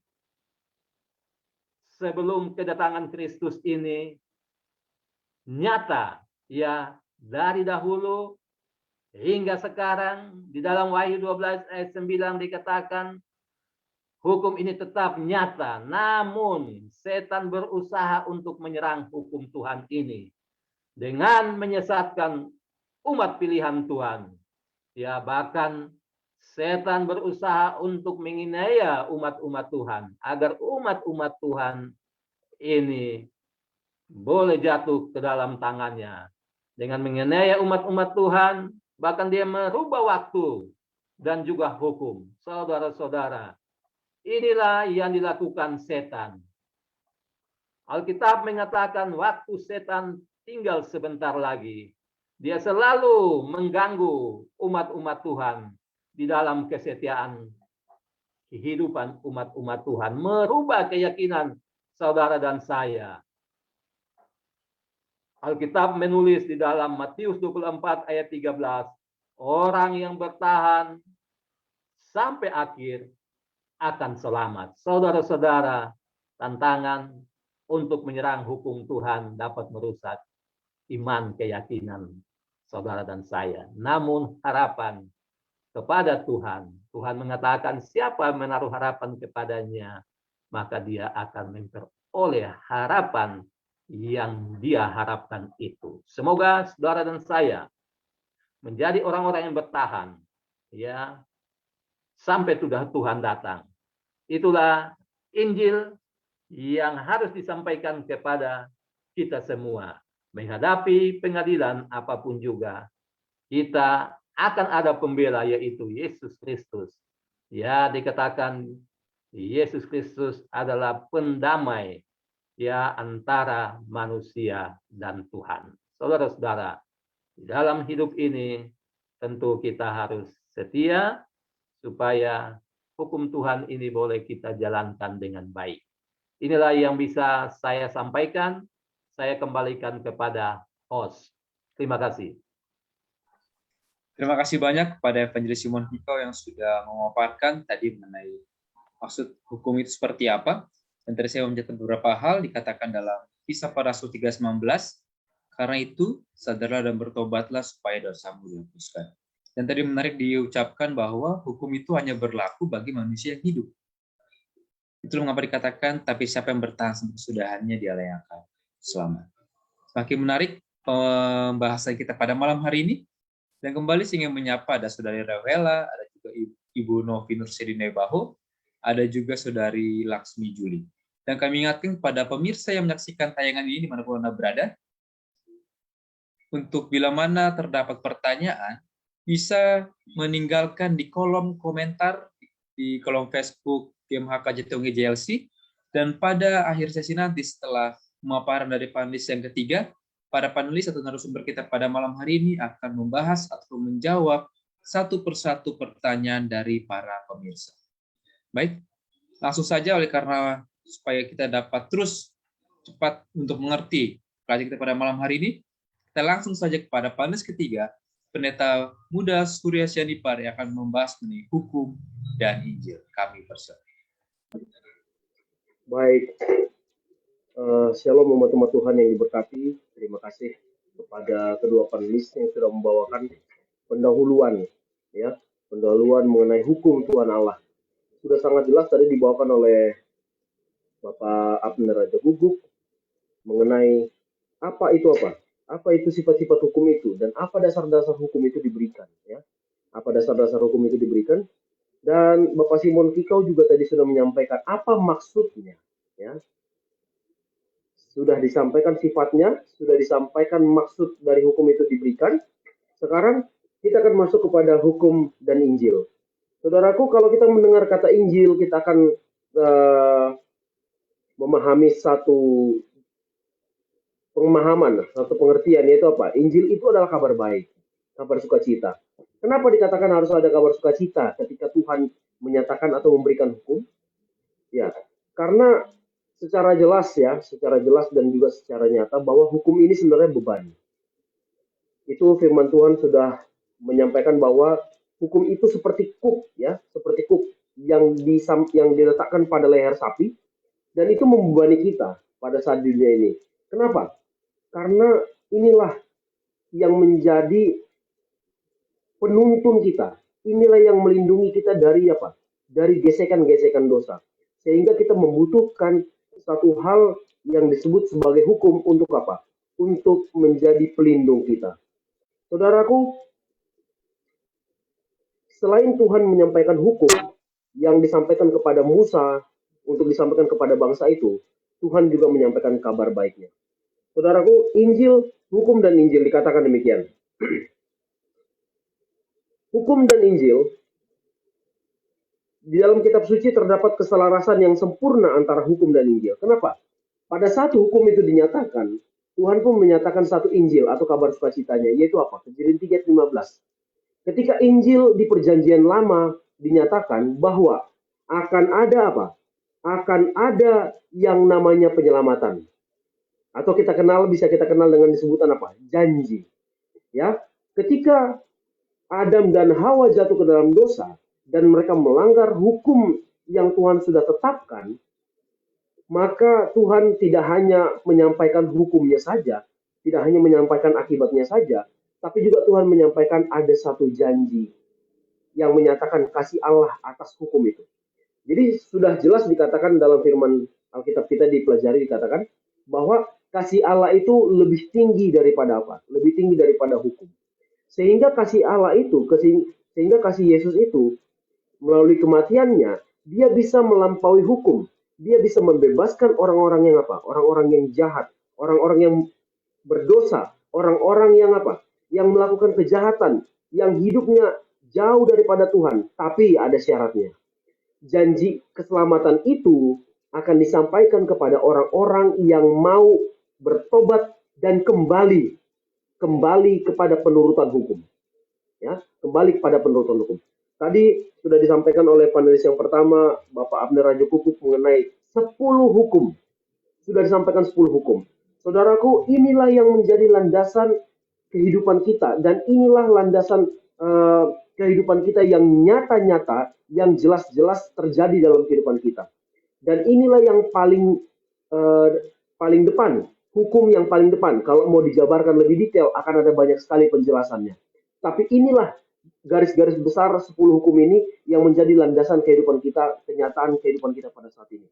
sebelum kedatangan Kristus ini nyata, ya, dari dahulu hingga sekarang. Di dalam Wahyu 12 ayat 9 dikatakan hukum ini tetap nyata, namun setan berusaha untuk menyerang hukum Tuhan ini dengan menyesatkan umat pilihan Tuhan. Ya, bahkan setan berusaha untuk menginaya umat-umat Tuhan agar umat-umat Tuhan ini boleh jatuh ke dalam tangannya. Dengan menginaya umat-umat Tuhan, bahkan dia merubah waktu dan juga hukum. Saudara-saudara, inilah yang dilakukan setan. Alkitab mengatakan waktu setan tinggal sebentar lagi. Dia selalu mengganggu umat-umat Tuhan di dalam kesetiaan kehidupan umat-umat Tuhan. Merubah keyakinan saudara dan saya. Alkitab menulis di dalam Matius 24 ayat 13, orang yang bertahan sampai akhir akan selamat. Saudara-saudara, tantangan untuk menyerang hukum Tuhan dapat merusak iman keyakinan saudara dan saya. Namun harapan kepada Tuhan, Tuhan mengatakan siapa menaruh harapan kepadanya, maka dia akan memperoleh harapan yang dia harapkan itu. Semoga saudara dan saya menjadi orang-orang yang bertahan, ya, sampai sudah Tuhan datang. Itulah Injil yang harus disampaikan kepada kita semua. Menghadapi pengadilan apapun juga, kita akan ada pembela, yaitu Yesus Kristus. Ya, dikatakan Yesus Kristus adalah pendamai, ya, antara manusia dan Tuhan. Saudara-saudara, di dalam hidup ini tentu kita harus setia supaya hukum Tuhan ini boleh kita jalankan dengan baik. Inilah yang bisa saya sampaikan. Saya kembalikan kepada host. Terima kasih. Terima kasih banyak kepada Evangelis Simon Kiko yang sudah memaparkan tadi mengenai maksud hukum itu seperti apa. Dan tadi saya mencatat beberapa hal dikatakan dalam Kisah Para Rasul 3:19. Karena itu, sadarlah dan bertobatlah supaya dosamu dihapuskan. Dan tadi menarik diucapkan bahwa hukum itu hanya berlaku bagi manusia yang hidup. Itulah mengapa dikatakan, tapi siapa yang bertahan sampai kesudahannya dialah yang akan selamat. Semakin menarik pembahasan kita pada malam hari ini. Dan kembali saya ingin menyapa ada Saudari Rewela, ada juga Ibu Novi Nursedine Baho, ada juga Saudari Laksmi Juli. Dan kami ingatkan kepada pemirsa yang menyaksikan tayangan ini dimanapun Anda berada, untuk bila mana terdapat pertanyaan, bisa meninggalkan di kolom komentar, di kolom Facebook GMHK JTUNG JLC, dan pada akhir sesi nanti setelah pemaparan dari panelis yang ketiga, para panelis atau narasumber kita pada malam hari ini akan membahas atau menjawab satu persatu pertanyaan dari para pemirsa. Baik, langsung saja oleh karena supaya kita dapat terus cepat untuk mengerti pelajaran kita pada malam hari ini, kita langsung saja kepada panelis ketiga, Pendeta Muda Surya Sianipar yang akan membahas mengenai hukum dan Injil. Kami persilakan. Baik, Shalom umat-umat Tuhan yang diberkati. Terima kasih kepada kedua panelis yang sudah membawakan pendahuluan, ya, pendahuluan mengenai hukum Tuhan Allah. Sudah sangat jelas tadi dibawakan oleh Bapak Abner Raja Guguk mengenai apa itu sifat-sifat hukum itu dan apa dasar-dasar hukum itu diberikan, ya. Apa dasar-dasar hukum itu diberikan, dan Bapak Simon Kikau juga tadi sudah menyampaikan apa maksudnya, ya. Sudah disampaikan sifatnya, sudah disampaikan maksud dari hukum itu diberikan. Sekarang kita akan masuk kepada hukum dan Injil. Saudaraku, kalau kita mendengar kata Injil, kita akan memahami satu pemahaman, satu pengertian, yaitu apa? Injil itu adalah kabar baik, kabar sukacita. Kenapa dikatakan harus ada kabar sukacita ketika Tuhan menyatakan atau memberikan hukum? Ya, karena secara jelas dan juga secara nyata bahwa hukum ini sebenarnya beban. Itu firman Tuhan sudah menyampaikan bahwa hukum itu seperti kuk, ya, seperti kuk yang diletakkan pada leher sapi, dan itu membebani kita pada saat dunia ini. Kenapa? Karena inilah yang menjadi penuntun kita. Inilah yang melindungi kita dari apa? Dari gesekan-gesekan dosa. Sehingga kita membutuhkan satu hal yang disebut sebagai hukum untuk apa? Untuk menjadi pelindung kita. Saudaraku, selain Tuhan menyampaikan hukum yang disampaikan kepada Musa untuk disampaikan kepada bangsa itu, Tuhan juga menyampaikan kabar baiknya. Saudaraku, Injil, hukum dan Injil dikatakan demikian. Hukum dan Injil, di dalam kitab suci terdapat keselarasan yang sempurna antara hukum dan Injil. Kenapa? Pada saat hukum itu dinyatakan, Tuhan pun menyatakan satu Injil atau kabar sukacitanya, yaitu apa? Kejadian 3:15. Ketika Injil di Perjanjian Lama dinyatakan bahwa akan ada apa? Akan ada yang namanya penyelamatan. Atau bisa kita kenal dengan disebutan apa? Janji. Ya, ketika Adam dan Hawa jatuh ke dalam dosa dan mereka melanggar hukum yang Tuhan sudah tetapkan, maka Tuhan tidak hanya menyampaikan hukumnya saja, tidak hanya menyampaikan akibatnya saja, tapi juga Tuhan menyampaikan ada satu janji yang menyatakan kasih Allah atas hukum itu. Jadi sudah jelas dikatakan dalam firman Alkitab kita dipelajari, dikatakan bahwa kasih Allah itu lebih tinggi daripada apa? Lebih tinggi daripada hukum. Sehingga kasih Allah itu, sehingga kasih Yesus itu melalui kematiannya, dia bisa melampaui hukum. Dia bisa membebaskan orang-orang yang apa? Orang-orang yang jahat, orang-orang yang berdosa, orang-orang yang apa? Yang melakukan kejahatan, yang hidupnya jauh daripada Tuhan. Tapi ada syaratnya. Janji keselamatan itu akan disampaikan kepada orang-orang yang mau bertobat dan kembali kepada penurutan hukum. Ya, kembali kepada penurutan hukum. Tadi sudah disampaikan oleh panelis yang pertama, Bapak Abner Raja Guguk, mengenai 10 hukum. Sudah disampaikan 10 hukum. Saudaraku, inilah yang menjadi landasan kehidupan kita, dan inilah landasan kehidupan kita yang nyata-nyata, yang jelas-jelas terjadi dalam kehidupan kita. Dan inilah yang paling depan, hukum yang paling depan. Kalau mau dijabarkan lebih detail, akan ada banyak sekali penjelasannya. Tapi inilah garis-garis besar 10 hukum ini yang menjadi landasan kehidupan kita, kenyataan kehidupan kita pada saat ini.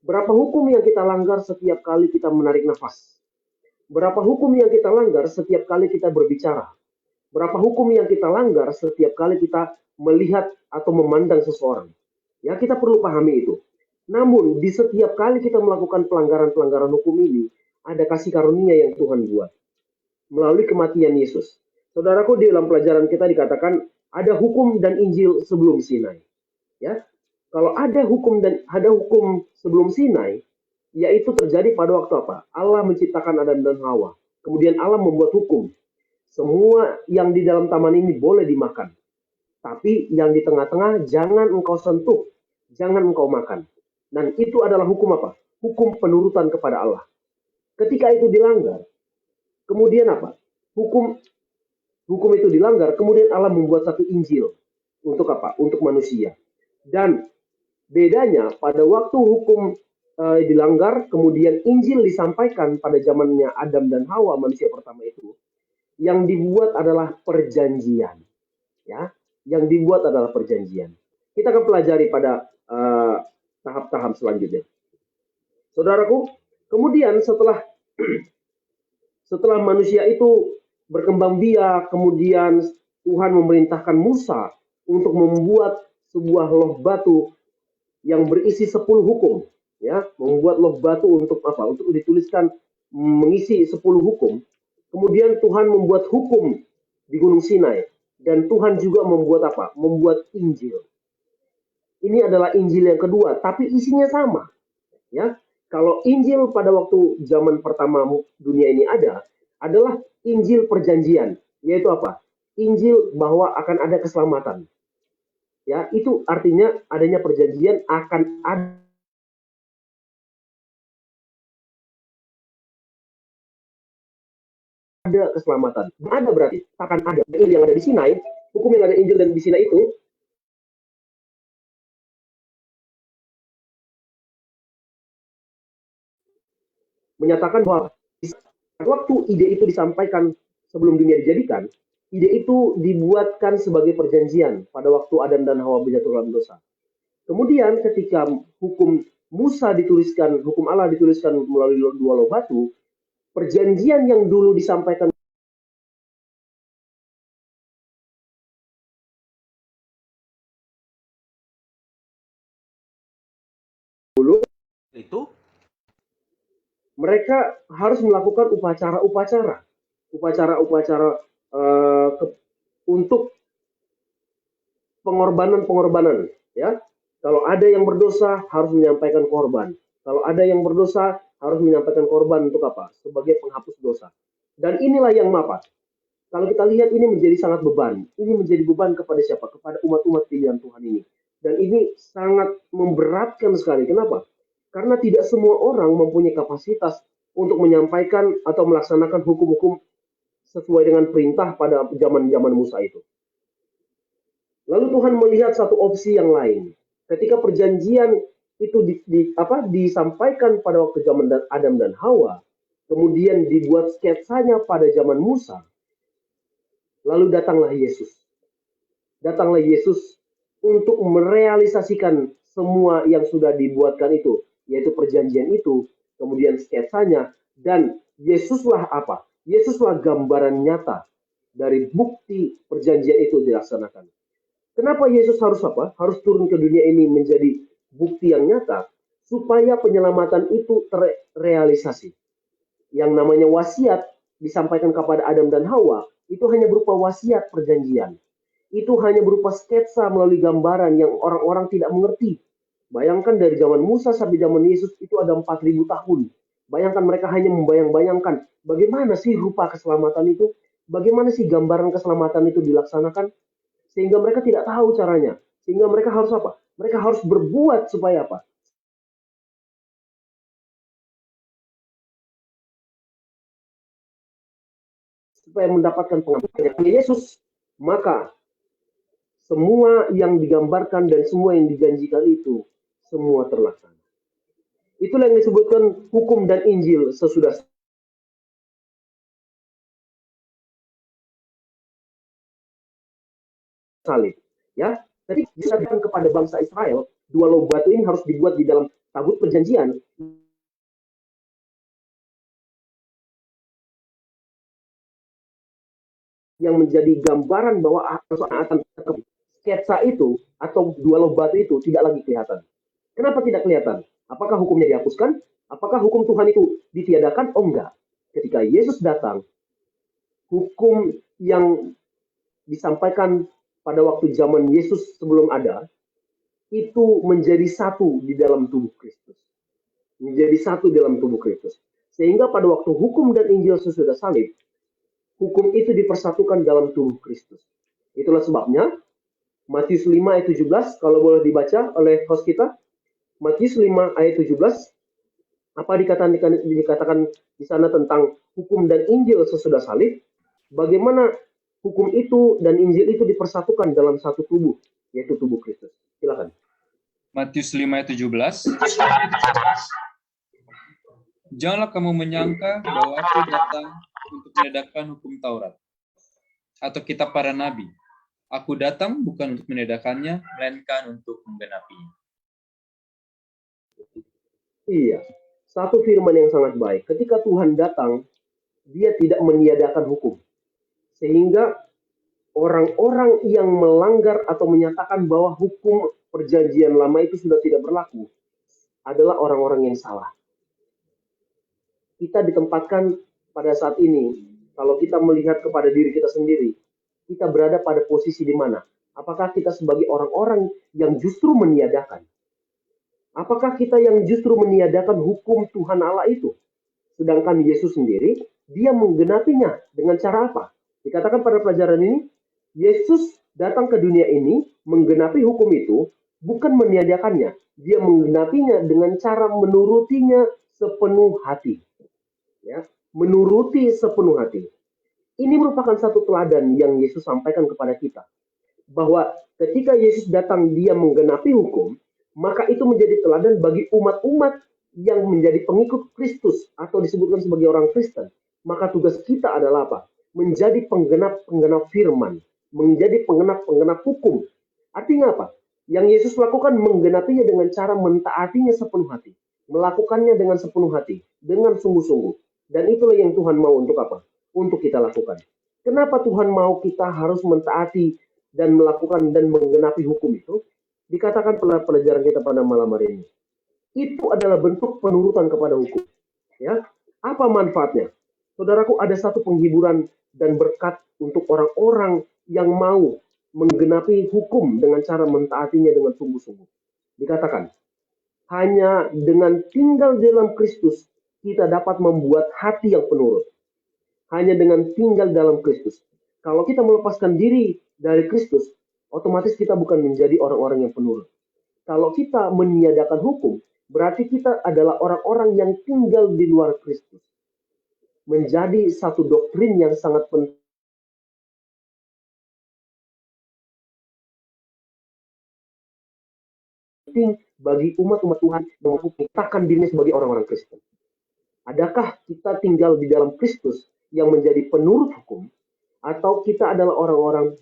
Berapa hukum yang kita langgar setiap kali kita menarik nafas? Berapa hukum yang kita langgar setiap kali kita berbicara? Berapa hukum yang kita langgar setiap kali kita melihat atau memandang seseorang? Ya, kita perlu pahami itu. Namun, di setiap kali kita melakukan pelanggaran-pelanggaran hukum ini, ada kasih karunia yang Tuhan buat melalui kematian Yesus. Saudaraku, di dalam pelajaran kita dikatakan ada hukum dan Injil sebelum Sinai. Ya, kalau ada hukum sebelum Sinai, yaitu terjadi pada waktu apa? Allah menciptakan Adam dan Hawa. Kemudian Allah membuat hukum. Semua yang di dalam taman ini boleh dimakan. Tapi yang di tengah-tengah jangan engkau sentuh, jangan engkau makan. Dan itu adalah hukum apa? Hukum penurutan kepada Allah. Ketika itu dilanggar, kemudian apa? Hukum itu dilanggar, kemudian Allah membuat satu Injil. Untuk apa? Untuk manusia. Dan bedanya pada waktu hukum dilanggar, kemudian Injil disampaikan pada zamannya Adam dan Hawa, manusia pertama itu, yang dibuat adalah perjanjian. Ya, yang dibuat adalah perjanjian. Kita akan pelajari pada tahap-tahap selanjutnya. Saudaraku, kemudian setelah manusia itu berkembang biak, kemudian Tuhan memerintahkan Musa untuk membuat sebuah loh batu yang berisi 10 hukum, ya, membuat loh batu untuk apa? Untuk dituliskan mengisi 10 hukum. Kemudian Tuhan membuat hukum di Gunung Sinai, dan Tuhan juga membuat apa? Membuat Injil. Ini adalah Injil yang kedua, tapi isinya sama, ya. Kalau Injil pada waktu zaman pertama dunia ini adalah Injil perjanjian, yaitu apa? Injil bahwa akan ada keselamatan. Ya, itu artinya adanya perjanjian akan ada keselamatan. Ada berarti akan ada Injil yang ada di Sinai, hukum yang ada Injil dan di Sinai itu menyatakan bahwa waktu ide itu disampaikan sebelum dunia dijadikan, ide itu dibuatkan sebagai perjanjian pada waktu Adam dan Hawa berjatuh dalam dosa. Kemudian ketika hukum Musa dituliskan, hukum Allah dituliskan melalui dua loh batu, perjanjian yang dulu disampaikan dulu itu, mereka harus melakukan upacara-upacara untuk pengorbanan, ya. Kalau ada yang berdosa harus menyampaikan korban. Kalau ada yang berdosa harus menyampaikan korban untuk apa? Sebagai penghapus dosa. Dan inilah yang apa? Kalau kita lihat ini menjadi sangat beban. Ini menjadi beban kepada siapa? Kepada umat-umat pilihan Tuhan ini. Dan ini sangat memberatkan sekali. Kenapa? Karena tidak semua orang mempunyai kapasitas untuk menyampaikan atau melaksanakan hukum-hukum sesuai dengan perintah pada zaman-zaman Musa itu. Lalu Tuhan melihat satu opsi yang lain. Ketika perjanjian itu disampaikan pada waktu zaman Adam dan Hawa, kemudian dibuat sketsanya pada zaman Musa, lalu datanglah Yesus. Datanglah Yesus untuk merealisasikan semua yang sudah dibuatkan itu, yaitu perjanjian itu, kemudian sketsanya, dan Yesuslah apa? Yesuslah gambaran nyata dari bukti perjanjian itu dilaksanakan. Kenapa Yesus harus apa? Harus turun ke dunia ini menjadi bukti yang nyata supaya penyelamatan itu terrealisasi. Yang namanya wasiat disampaikan kepada Adam dan Hawa itu hanya berupa wasiat perjanjian. Itu hanya berupa sketsa melalui gambaran yang orang-orang tidak mengerti. Bayangkan dari zaman Musa sampai zaman Yesus itu ada 4.000 tahun. Bayangkan mereka hanya membayang-bayangkan bagaimana sih rupa keselamatan itu, bagaimana sih gambaran keselamatan itu dilaksanakan. Sehingga mereka tidak tahu caranya. Sehingga mereka harus apa? Mereka harus berbuat supaya apa? supaya mendapatkan pengampunan Yesus, maka semua yang digambarkan dan semua yang dijanjikan itu semua terlaksana. Itulah yang disebutkan hukum dan Injil sesudah salib. Ya, jadi disampaikan kepada bangsa Israel, dua loh batu ini harus dibuat di dalam tabut perjanjian yang menjadi gambaran bahwa akan sketsa itu atau dua loh batu itu tidak lagi kelihatan. Kenapa tidak kelihatan? Apakah hukumnya dihapuskan? Apakah hukum Tuhan itu ditiadakan? Oh enggak. Ketika Yesus datang, hukum yang disampaikan pada waktu zaman Yesus sebelum ada, itu menjadi satu di dalam tubuh Kristus. Menjadi satu dalam tubuh Kristus. Sehingga pada waktu hukum dan Injil sesudah salib, hukum itu dipersatukan dalam tubuh Kristus. Itulah sebabnya Matius 5 ayat 17, kalau boleh dibaca oleh host kita, Matius 5 ayat 17, apa dikatakan di sana tentang hukum dan Injil sesudah salib, bagaimana hukum itu dan Injil itu dipersatukan dalam satu tubuh, yaitu tubuh Kristus. Silakan. Matius 5 ayat 17. Janganlah kamu menyangka bahwa aku datang untuk menegakkan hukum Taurat atau kitab para nabi. Aku datang bukan untuk menegakkannya, melainkan untuk menggenapinya. Iya, satu firman yang sangat baik. Ketika Tuhan datang, dia tidak meniadakan hukum. Sehingga orang-orang yang melanggar atau menyatakan bahwa hukum perjanjian lama itu sudah tidak berlaku adalah orang-orang yang salah. Kita ditempatkan pada saat ini, kalau kita melihat kepada diri kita sendiri, kita berada pada posisi di mana? Apakah kita sebagai orang-orang yang justru meniadakan? Apakah kita yang justru meniadakan hukum Tuhan Allah itu? Sedangkan Yesus sendiri, dia menggenapinya dengan cara apa? Dikatakan pada pelajaran ini, Yesus datang ke dunia ini menggenapi hukum itu, bukan meniadakannya. Dia menggenapinya dengan cara menurutinya sepenuh hati. Ya, menuruti sepenuh hati. Ini merupakan satu teladan yang Yesus sampaikan kepada kita. Bahwa ketika Yesus datang dia menggenapi hukum, maka itu menjadi teladan bagi umat-umat yang menjadi pengikut Kristus atau disebutkan sebagai orang Kristen. Maka tugas kita adalah apa? Menjadi penggenap firman, menjadi penggenap hukum. Artinya apa? Yang Yesus lakukan menggenapinya dengan cara mentaatinya sepenuh hati, melakukannya dengan sepenuh hati, dengan sungguh-sungguh. Dan itulah yang Tuhan mau untuk apa? Untuk kita lakukan. Kenapa Tuhan mau kita harus mentaati dan melakukan dan menggenapi hukum itu? Dikatakan pada pelajaran kita pada malam hari ini. Itu adalah bentuk penurutan kepada hukum. Ya, apa manfaatnya? Saudaraku, ada satu penghiburan dan berkat untuk orang-orang yang mau menggenapi hukum dengan cara mentaatinya dengan sungguh-sungguh. Dikatakan, hanya dengan tinggal dalam Kristus, kita dapat membuat hati yang penurut. Hanya dengan tinggal dalam Kristus. Kalau kita melepaskan diri dari Kristus, otomatis kita bukan menjadi orang-orang yang penurut. Kalau kita meniadakan hukum, berarti kita adalah orang-orang yang tinggal di luar Kristus. Menjadi satu doktrin yang sangat penting bagi umat-umat Tuhan yang menyatakan dirinya sebagai orang-orang Kristen. Adakah kita tinggal di dalam Kristus yang menjadi penurut hukum, atau kita adalah orang-orang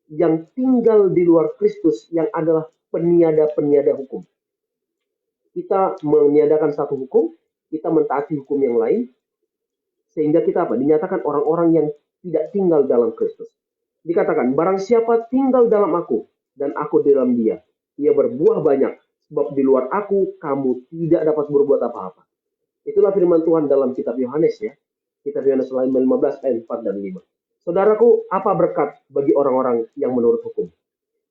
yang tinggal di luar Kristus yang adalah peniada-peniada hukum? Kita meniadakan satu hukum, kita mentaati hukum yang lain, sehingga kita apa? Dinyatakan orang-orang yang tidak tinggal dalam Kristus. Dikatakan, barang siapa tinggal dalam aku, dan aku di dalam dia, ia berbuah banyak, sebab di luar aku, kamu tidak dapat berbuat apa-apa. Itulah firman Tuhan dalam kitab Yohanes ya. Kitab Yohanes 15 ayat 4 dan 5. Saudaraku, apa berkat bagi orang-orang yang menurut hukum?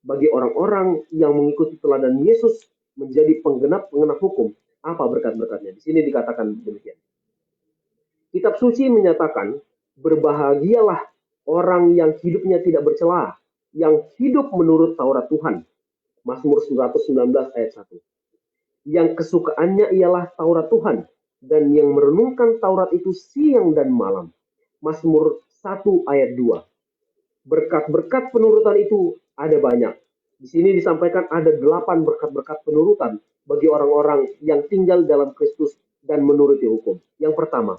Bagi orang-orang yang mengikuti teladan Yesus menjadi penggenap hukum, apa berkat-berkatnya? Di sini dikatakan demikian. Kitab suci menyatakan, berbahagialah orang yang hidupnya tidak bercela, yang hidup menurut Taurat Tuhan. Mazmur 119 ayat 1. Yang kesukaannya ialah Taurat Tuhan, dan yang merenungkan Taurat itu siang dan malam. Mazmur 1 ayat 2. Berkat-berkat penurutan itu ada banyak. Di sini disampaikan ada 8 berkat-berkat penurutan bagi orang-orang yang tinggal dalam Kristus dan menuruti hukum. Yang pertama,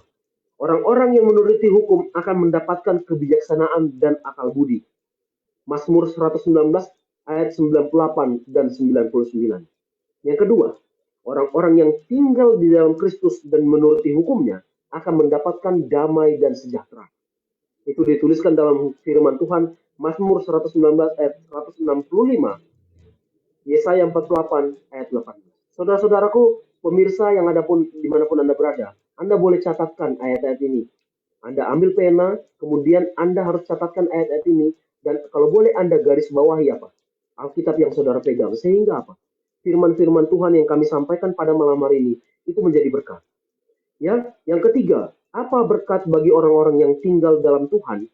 orang-orang yang menuruti hukum akan mendapatkan kebijaksanaan dan akal budi. Mazmur 119 ayat 98 dan 99. Yang kedua, orang-orang yang tinggal di dalam Kristus dan menuruti hukumnya akan mendapatkan damai dan sejahtera. Itu dituliskan dalam firman Tuhan, Mazmur 119 ayat 165, Yesaya 48 ayat 18. Saudara-saudaraku, pemirsa yang ada pun dimanapun Anda berada, Anda boleh catatkan ayat-ayat ini. Anda ambil pena, kemudian Anda harus catatkan ayat-ayat ini, dan kalau boleh Anda garis bawahi apa? Alkitab yang saudara pegang, sehingga apa? Firman-firman Tuhan yang kami sampaikan pada malam hari ini, itu menjadi berkat. Ya, yang ketiga, apa berkat bagi orang-orang yang tinggal dalam Tuhan,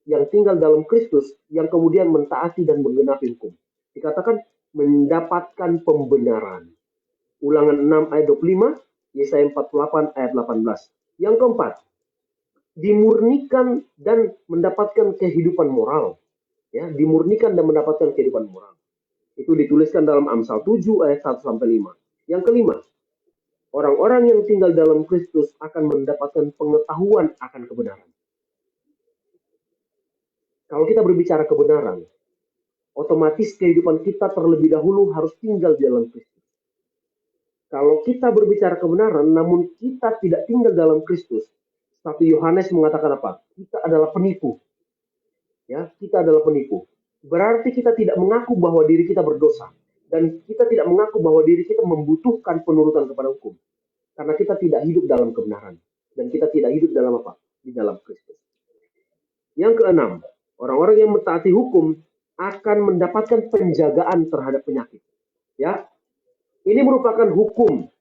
yang tinggal dalam Kristus, yang kemudian mentaati dan menggenapi hukum? Dikatakan mendapatkan pembenaran. Ulangan 6 ayat 25, Yesaya 48 ayat 18. Yang keempat, dimurnikan dan mendapatkan kehidupan moral. Ya, dimurnikan dan mendapatkan kehidupan moral. Itu dituliskan dalam Amsal 7 ayat 1 sampai 5. Yang kelima, orang-orang yang tinggal dalam Kristus akan mendapatkan pengetahuan akan kebenaran. Kalau kita berbicara kebenaran, otomatis kehidupan kita terlebih dahulu harus tinggal di dalam Kristus. Kalau kita berbicara kebenaran, namun kita tidak tinggal dalam Kristus, 1 Yohanes mengatakan apa? Kita adalah penipu. Ya, kita adalah penipu. Berarti kita tidak mengaku bahwa diri kita berdosa. Dan kita tidak mengaku bahwa diri kita membutuhkan penurutan kepada hukum. Karena kita tidak hidup dalam kebenaran. Dan kita tidak hidup dalam apa? Di dalam Kristus. Yang keenam, orang-orang yang mentaati hukum akan mendapatkan penjagaan terhadap penyakit. Ya, ini merupakan hukum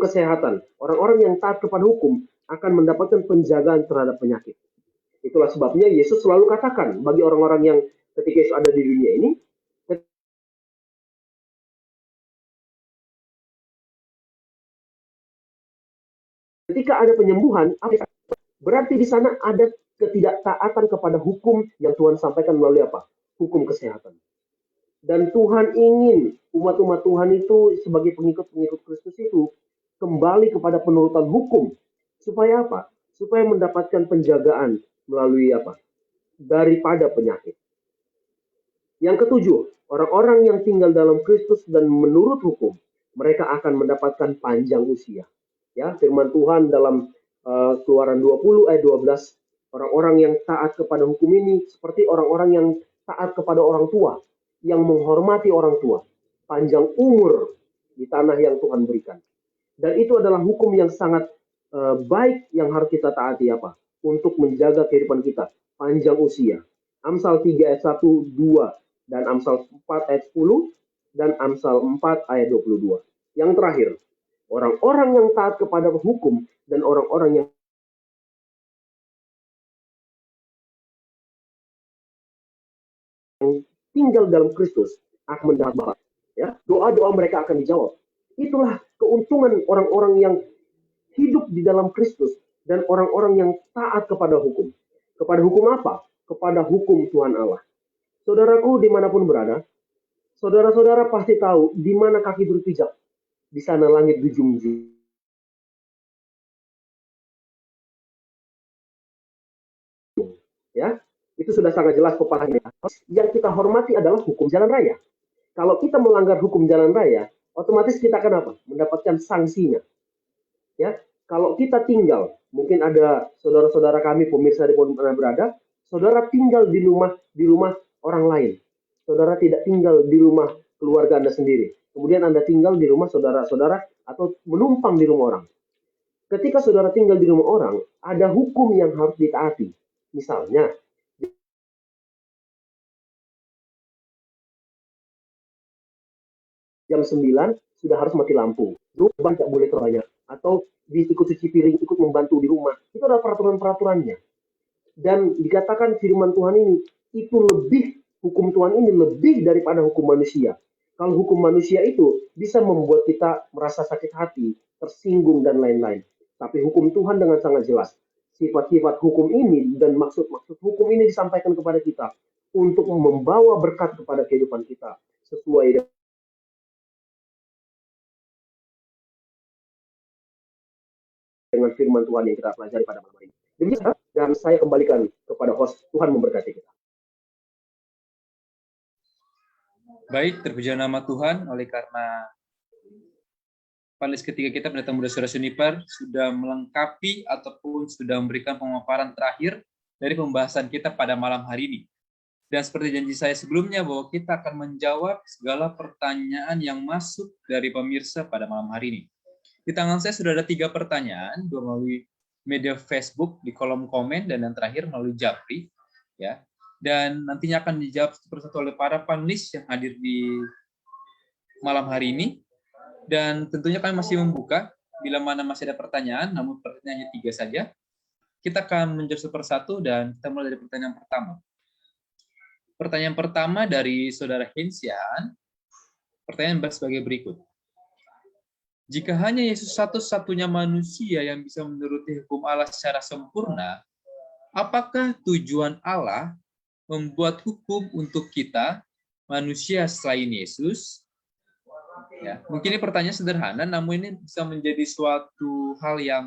kesehatan. Orang-orang yang taat kepada hukum akan mendapatkan penjagaan terhadap penyakit. Itulah sebabnya Yesus selalu katakan bagi orang-orang yang ketika Yesus ada di dunia ini, ketika ada penyembuhan, berarti di sana ada ketidaktaatan kepada hukum yang Tuhan sampaikan melalui apa? Hukum kesehatan. Dan Tuhan ingin umat-umat Tuhan itu sebagai pengikut-pengikut Kristus itu kembali kepada penurutan hukum. Supaya apa? Supaya mendapatkan penjagaan melalui apa? Daripada penyakit. Yang ketujuh, orang-orang yang tinggal dalam Kristus dan menurut hukum, mereka akan mendapatkan panjang usia. Ya, firman Tuhan dalam Keluaran 20 ayat 12, orang-orang yang taat kepada hukum ini seperti orang-orang yang taat kepada orang tua, yang menghormati orang tua, panjang umur di tanah yang Tuhan berikan. Dan itu adalah hukum yang sangat baik yang harus kita taati apa? Untuk menjaga kehidupan kita, panjang usia. Amsal 3 ayat 1, 2, dan Amsal 4 ayat 10, dan Amsal 4 ayat 22. Yang terakhir, orang-orang yang taat kepada hukum dan orang-orang yang tinggal dalam Kristus akan mendapat berkat. Ya, doa-doa mereka akan dijawab. Itulah keuntungan orang-orang yang hidup di dalam Kristus dan orang-orang yang taat kepada hukum. Kepada hukum apa? Kepada hukum Tuhan Allah. Saudaraku dimanapun berada, saudara-saudara pasti tahu di mana kaki berpijak. Di sana langit dijunjung. Ya, itu sudah sangat jelas pepatahnya. Yang kita hormati adalah hukum jalan raya. Kalau kita melanggar hukum jalan raya, otomatis kita akan apa? Mendapatkan sanksinya. Ya, kalau kita tinggal, mungkin ada saudara-saudara kami pemirsa di mana berada, saudara tinggal di rumah orang lain. Saudara tidak tinggal di rumah keluarga Anda sendiri. Kemudian Anda tinggal di rumah saudara-saudara atau menumpang di rumah orang. Ketika saudara tinggal di rumah orang, ada hukum yang harus ditaati. Misalnya, jam 9 sudah harus mati lampu. Beban tidak boleh terbanyak. Atau ikut cuci piring, ikut membantu di rumah. Itu adalah peraturan-peraturannya. Dan dikatakan firman Tuhan ini, itu lebih, hukum Tuhan ini lebih daripada hukum manusia. Kalau hukum manusia itu bisa membuat kita merasa sakit hati, tersinggung, dan lain-lain. Tapi hukum Tuhan dengan sangat jelas. sifat-sifat hukum ini dan maksud-maksud hukum ini disampaikan kepada kita untuk membawa berkat kepada kehidupan kita sesuai dengan firman Tuhan yang kita pelajari pada malam ini. Demikian, dan saya kembalikan kepada host. Tuhan memberkati kita. Baik, terpuji nama Tuhan, oleh karena panelis ketiga kita Pendeta Muda Saudara Suniper sudah melengkapi ataupun sudah memberikan pemaparan terakhir dari pembahasan kita pada malam hari ini. Dan seperti janji saya sebelumnya bahwa kita akan menjawab segala pertanyaan yang masuk dari pemirsa pada malam hari ini. Di tangan saya sudah ada 3 pertanyaan, 2 melalui media Facebook di kolom komen dan yang terakhir melalui Japri, ya. Dan nantinya akan dijawab satu persatu oleh para panelis yang hadir di malam hari ini. Dan tentunya kami masih membuka bila mana masih ada pertanyaan, namun pertanyaannya 3 saja. Kita akan menjawab satu persatu dan kita mulai dari pertanyaan pertama. Pertanyaan pertama dari Saudara Hensian, pertanyaan sebagai berikut. Jika hanya Yesus satu-satunya manusia yang bisa menuruti hukum Allah secara sempurna, apakah tujuan Allah membuat hukum untuk kita, manusia selain Yesus? Ya, mungkin ini pertanyaan sederhana, namun ini bisa menjadi suatu hal yang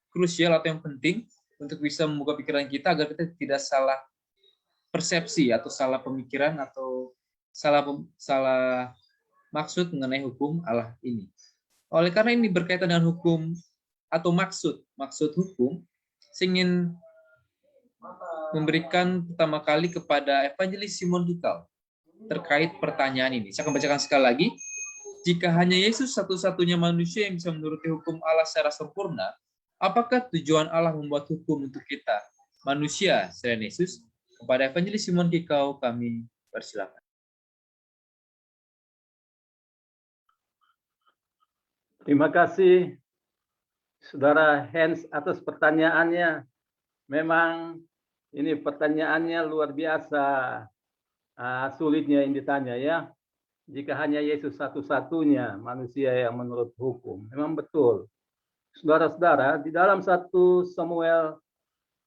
krusial atau yang penting untuk bisa membuka pikiran kita agar kita tidak salah persepsi atau salah pemikiran atau salah maksud mengenai hukum Allah ini. Oleh karena ini berkaitan dengan hukum atau maksud hukum, saya ingin memberikan pertama kali kepada Evangelis Simon Hikal terkait pertanyaan ini. Saya akan bacakan sekali lagi. Jika hanya Yesus satu-satunya manusia yang bisa menuruti hukum Allah secara sempurna, apakah tujuan Allah membuat hukum untuk kita, manusia selain Yesus? Kepada Evangelis Simon Hikal kami persilakan. Terima kasih Saudara Hans atas pertanyaannya. Memang ini pertanyaannya luar biasa sulitnya yang ditanya ya. Jika hanya Yesus satu-satunya manusia yang menurut hukum. Memang betul. Saudara-saudara, di dalam 1 Samuel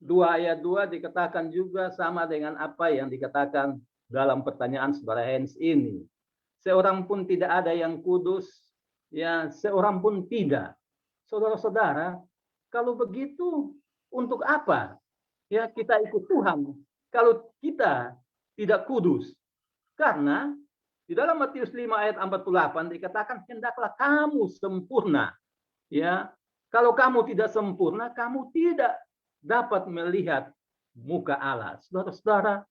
2 ayat 2 dikatakan juga sama dengan apa yang dikatakan dalam pertanyaan Saudara Hans ini. Seorang pun tidak ada yang kudus, ya seorang pun tidak. Saudara-saudara, kalau begitu untuk apa ya kita ikut Tuhan kalau kita tidak kudus? Karena di dalam Matius 5 ayat 48 dikatakan hendaklah kamu sempurna. Ya, kalau kamu tidak sempurna, kamu tidak dapat melihat muka Allah. Saudara-saudara,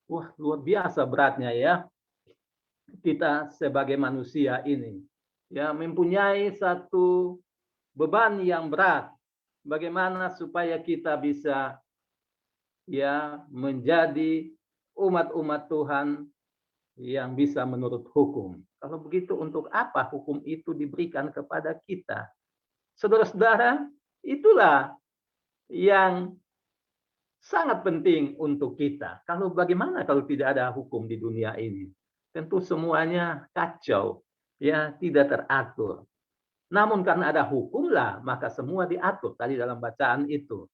wah luar biasa beratnya ya kita sebagai manusia ini. Ya, mempunyai satu beban yang berat. Bagaimana supaya kita bisa ya menjadi umat-umat Tuhan yang bisa menurut hukum. Kalau begitu untuk apa hukum itu diberikan kepada kita? Saudara-saudara, itulah yang sangat penting untuk kita. Kalau bagaimana kalau tidak ada hukum di dunia ini? Tentu semuanya kacau. Ya, tidak teratur. Namun karena ada hukumlah, maka semua diatur tadi dalam bacaan itu.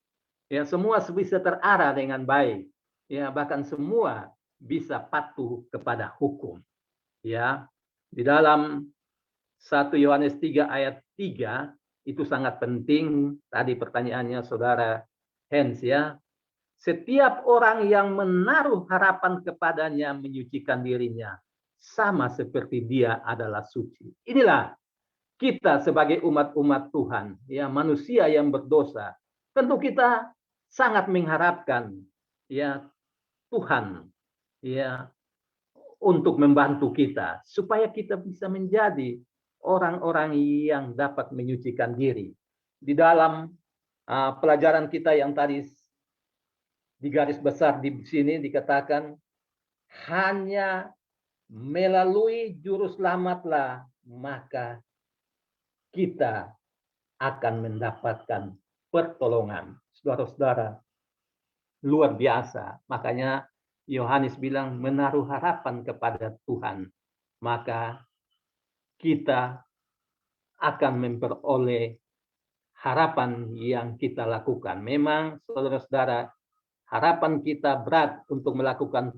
Ya, semua bisa terarah dengan baik. Ya, bahkan semua bisa patuh kepada hukum. Ya, di dalam 1 Yohanes 3 ayat 3 itu sangat penting. Tadi pertanyaannya Saudara Hans ya. Setiap orang yang menaruh harapan kepadanya menyucikan dirinya, sama seperti dia adalah suci. Inilah kita sebagai umat-umat Tuhan, ya manusia yang berdosa. Tentu kita sangat mengharapkan ya Tuhan ya untuk membantu kita supaya kita bisa menjadi orang-orang yang dapat menyucikan diri. Di dalam pelajaran kita yang tadi di garis besar di sini dikatakan hanya melalui juru selamatlah maka kita akan mendapatkan pertolongan. Saudara-saudara, luar biasa. Makanya Yohanes bilang menaruh harapan kepada Tuhan. Maka kita akan memperoleh harapan yang kita lakukan. Memang saudara-saudara, harapan kita berat untuk melakukan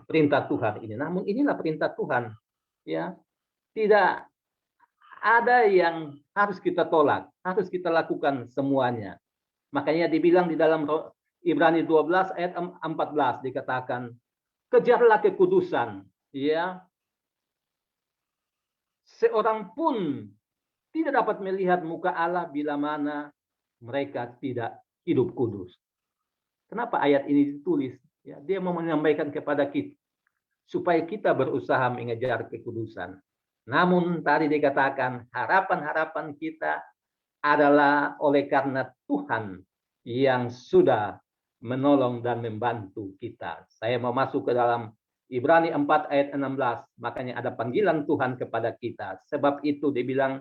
perintah Tuhan ini. Namun inilah perintah Tuhan, ya. Tidak ada yang harus kita tolak, harus kita lakukan semuanya. Makanya dibilang di dalam Ibrani 12 ayat 14 dikatakan, kejarlah kekudusan, ya. Seorang pun tidak dapat melihat muka Allah bila mana mereka tidak hidup kudus. Kenapa ayat ini ditulis? Ya, dia mau menyampaikan kepada kita supaya kita berusaha mengejar kekudusan. Namun tadi dikatakan harapan-harapan kita adalah oleh karena Tuhan yang sudah menolong dan membantu kita. Saya mau masuk ke dalam Ibrani 4 ayat 16. Makanya ada panggilan Tuhan kepada kita. Sebab itu dibilang,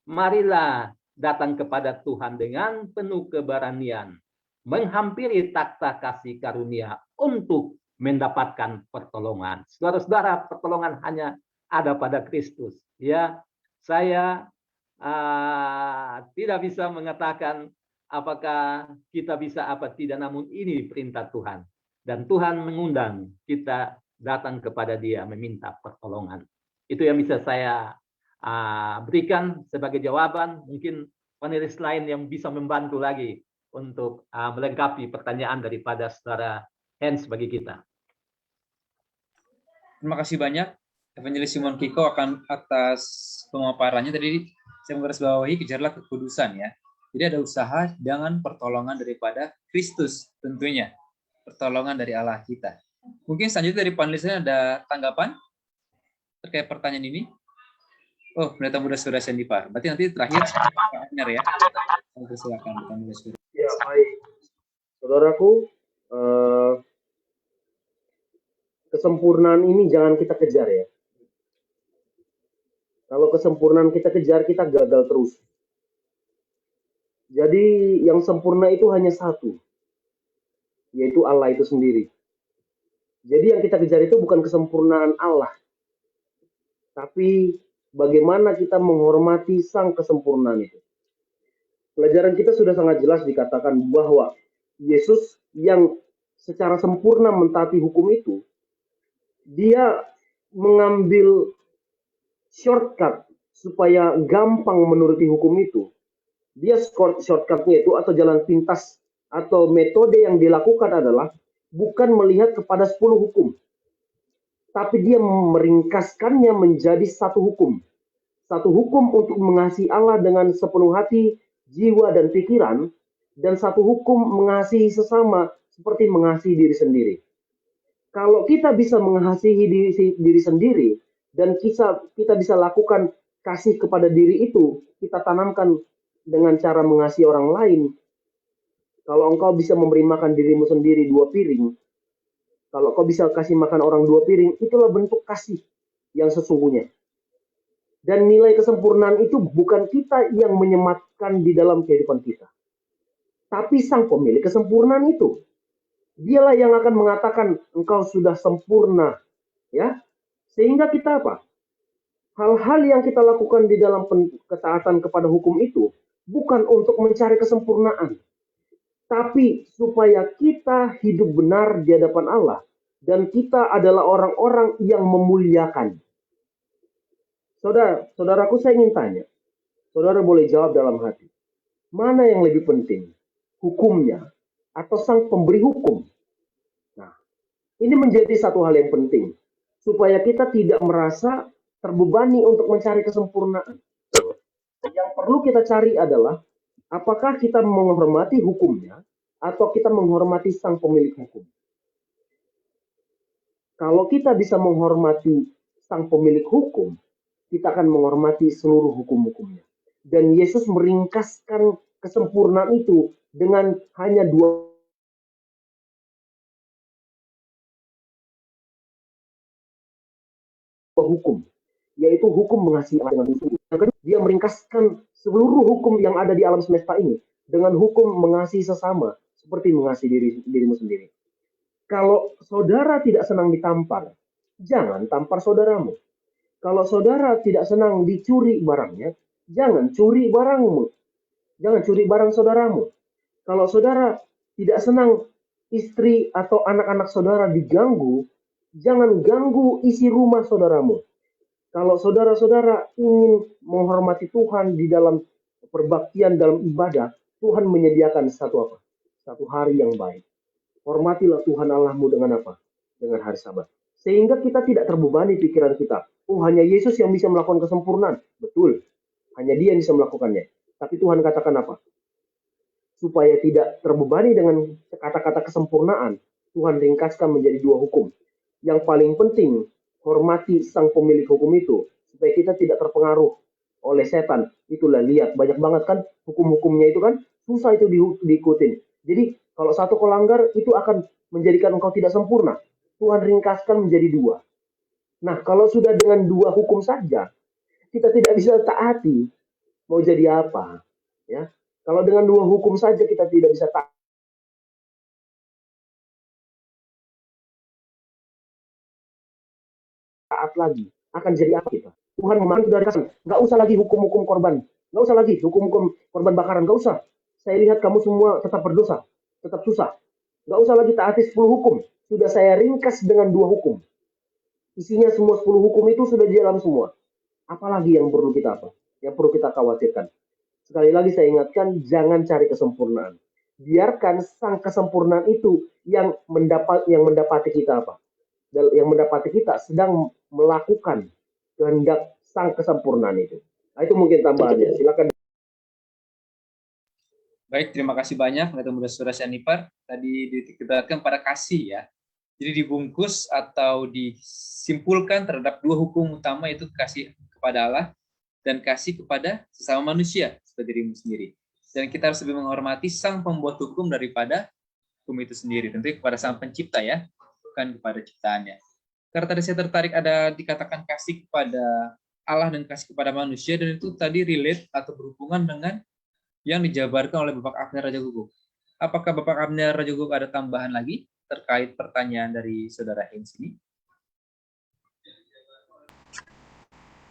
marilah datang kepada Tuhan dengan penuh keberanian, menghampiri takhta kasih karunia untuk mendapatkan pertolongan. Saudara-saudara, pertolongan hanya ada pada Kristus. Ya, saya tidak bisa mengatakan apakah kita bisa apa tidak, namun ini perintah Tuhan. Dan Tuhan mengundang kita datang kepada Dia meminta pertolongan. Itu yang bisa saya berikan sebagai jawaban. Mungkin panelis lain yang bisa membantu lagi untuk melengkapi pertanyaan daripada saudara Hans bagi kita. Terima kasih banyak Evangelis Simon Kiko akan atas pemaparannya. Tadi saya menggarisbawahi kejarlah kekudusan, ya. Jadi ada usaha dengan pertolongan daripada Kristus tentunya. Pertolongan dari Allah kita. Mungkin selanjutnya dari panelisnya ada tanggapan terkait pertanyaan ini. Oh, pendeta muda Saudara Sendipar. Berarti nanti terakhir Pak Agner, ya. Silakan. Ya, baik. Saudaraku, kesempurnaan ini jangan kita kejar, ya. Kalau kesempurnaan kita kejar, kita gagal terus. Jadi yang sempurna itu hanya satu, yaitu Allah itu sendiri. Jadi yang kita kejar itu bukan kesempurnaan Allah, tapi bagaimana kita menghormati sang kesempurnaan itu. Pelajaran kita sudah sangat jelas dikatakan bahwa Yesus yang secara sempurna mentaati hukum itu, dia mengambil shortcut supaya gampang menuruti hukum itu. Dia shortcutnya itu atau jalan pintas atau metode yang dilakukan adalah bukan melihat kepada 10 hukum, tapi dia meringkaskannya menjadi satu hukum. Satu hukum untuk mengasihi Allah dengan sepenuh hati, jiwa, dan pikiran, dan satu hukum mengasihi sesama seperti mengasihi diri sendiri. Kalau kita bisa mengasihi diri sendiri, dan kita bisa lakukan kasih kepada diri itu, kita tanamkan dengan cara mengasihi orang lain. Kalau engkau bisa memberi makan dirimu sendiri 2 piring, kalau kau bisa kasih makan orang 2 piring, itulah bentuk kasih yang sesungguhnya. Dan nilai kesempurnaan itu bukan kita yang menyematkan di dalam kehidupan kita, tapi sang pemilik kesempurnaan itu. Dialah yang akan mengatakan engkau sudah sempurna, ya. Sehingga kita apa? Hal-hal yang kita lakukan di dalam ketaatan kepada hukum itu bukan untuk mencari kesempurnaan, tapi supaya kita hidup benar di hadapan Allah dan kita adalah orang-orang yang memuliakan. Saudaraku, saya ingin tanya, saudara boleh jawab dalam hati, mana yang lebih penting, hukumnya atau sang pemberi hukum? Nah, ini menjadi satu hal yang penting, supaya kita tidak merasa terbebani untuk mencari kesempurnaan. Yang perlu kita cari adalah, apakah kita menghormati hukumnya atau kita menghormati sang pemilik hukum? Kalau kita bisa menghormati sang pemilik hukum, kita akan menghormati seluruh hukum-hukumnya. Dan Yesus meringkaskan kesempurnaan itu dengan hanya 2 hukum, yaitu hukum mengasihi Allah dengan sungguh. Yang kedua, dia meringkaskan seluruh hukum yang ada di alam semesta ini dengan hukum mengasihi sesama seperti mengasihi dirimu sendiri. Kalau saudara tidak senang ditampar, jangan tampar saudaramu. Kalau saudara tidak senang dicuri barangnya, jangan curi barangmu. Jangan curi barang saudaramu. Kalau saudara tidak senang istri atau anak-anak saudara diganggu, jangan ganggu isi rumah saudaramu. Kalau saudara-saudara ingin menghormati Tuhan di dalam perbaktian dalam ibadah, Tuhan menyediakan satu apa? Satu hari yang baik. Hormatilah Tuhan Allahmu dengan apa? Dengan hari Sabat. Sehingga kita tidak terbebani pikiran kita. Oh, hanya Yesus yang bisa melakukan kesempurnaan. Betul. Hanya Dia yang bisa melakukannya. Tapi Tuhan katakan apa? Supaya tidak terbebani dengan kata-kata kesempurnaan, Tuhan ringkaskan menjadi 2 hukum. Yang paling penting, hormati sang pemilik hukum itu, supaya kita tidak terpengaruh oleh setan. Itulah, lihat, banyak banget kan hukum-hukumnya itu kan, susah itu diikutin. Jadi, kalau satu kau langgar, itu akan menjadikan engkau tidak sempurna. Tuhan ringkaskan menjadi 2. Nah, kalau sudah dengan 2 hukum saja, kita tidak bisa taati, mau jadi apa? Ya, kalau dengan 2 hukum saja kita tidak bisa taat lagi, akan jadi apa kita? Tuhan memanggil dari kasih, nggak usah lagi hukum-hukum korban, nggak usah lagi hukum-hukum korban bakaran, nggak usah. Saya lihat kamu semua tetap berdosa, tetap susah. Nggak usah lagi taati 10 hukum, sudah saya ringkas dengan 2 hukum. Isinya semua 10 hukum itu sudah di dalam semua. Apalagi yang perlu kita apa? Yang perlu kita khawatirkan. Sekali lagi saya ingatkan, jangan cari kesempurnaan. Biarkan sang kesempurnaan itu yang mendapati kita apa? Yang mendapati kita sedang melakukan kehendak sang kesempurnaan itu. Nah, itu mungkin tambahannya. Silakan. Baik, terima kasih banyak Pendeta Muda Saudara Syanipar. Tadi ditekankan pada kasih ya. Jadi dibungkus atau disimpulkan terhadap 2 hukum utama, itu kasih kepada Allah dan kasih kepada sesama manusia seperti dirimu sendiri. Dan kita harus lebih menghormati sang pembuat hukum daripada hukum itu sendiri. Tentu kepada sang pencipta ya, bukan kepada ciptaannya. Karena tadi saya tertarik ada dikatakan kasih kepada Allah dan kasih kepada manusia, dan itu tadi relate atau berhubungan dengan yang dijabarkan oleh Bapak Abner Raja Guguk. Apakah Bapak Abner Raja Guguk ada tambahan lagi terkait pertanyaan dari Saudara Hens ini?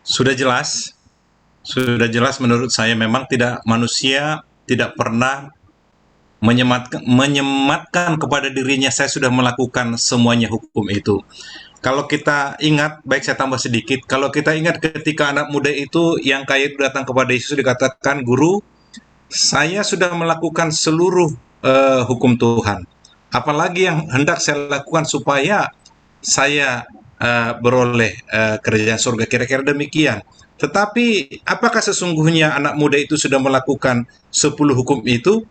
Sudah jelas menurut saya, memang manusia tidak pernah menyematkan kepada dirinya, saya sudah melakukan semuanya hukum itu. Kalau kita ingat, baik saya tambah sedikit, kalau kita ingat ketika anak muda itu yang kaya itu datang kepada Yesus, dikatakan, "Guru, saya sudah melakukan seluruh hukum Tuhan. Apalagi yang hendak saya lakukan supaya saya beroleh kerajaan surga?" Kira-kira demikian. Tetapi apakah sesungguhnya anak muda itu sudah melakukan 10 hukum itu?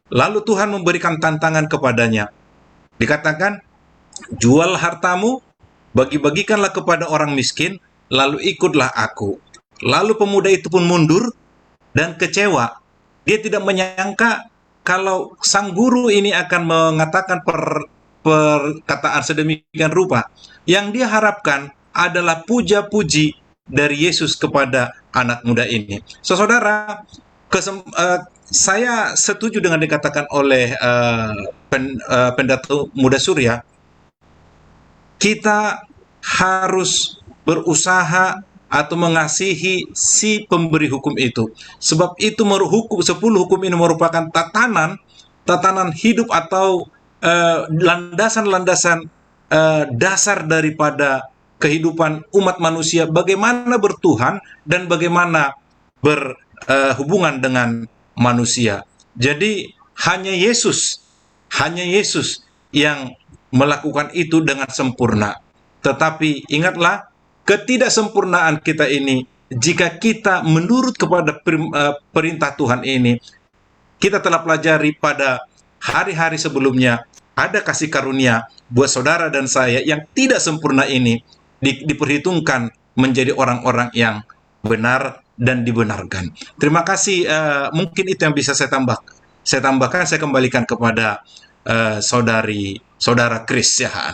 Lalu Tuhan memberikan tantangan kepadanya. Dikatakan, "Jual hartamu, bagi-bagikanlah kepada orang miskin, lalu ikutlah aku." Lalu pemuda itu pun mundur dan kecewa. Dia tidak menyangka kalau sang guru ini akan mengatakan perkataan sedemikian rupa. Yang dia harapkan adalah puja-puji dari Yesus kepada anak muda ini. Saudara, saya setuju dengan dikatakan oleh Pendeta Muda Surya. Kita harus berusaha atau mengasihi si pemberi hukum itu. Sebab itu 10 hukum ini merupakan tatanan hidup atau landasan-landasan dasar daripada kehidupan umat manusia, bagaimana bertuhan dan bagaimana berhubungan dengan manusia. Jadi hanya Yesus yang melakukan itu dengan sempurna. Tetapi ingatlah, ketidaksempurnaan kita ini, jika kita menurut kepada perintah Tuhan ini, kita telah pelajari pada hari-hari sebelumnya, ada kasih karunia buat saudara dan saya yang tidak sempurna ini diperhitungkan menjadi orang-orang yang benar dan dibenarkan. Terima kasih. Mungkin itu yang bisa saya tambahkan. Saya kembalikan kepada saudara Chris Yahaan.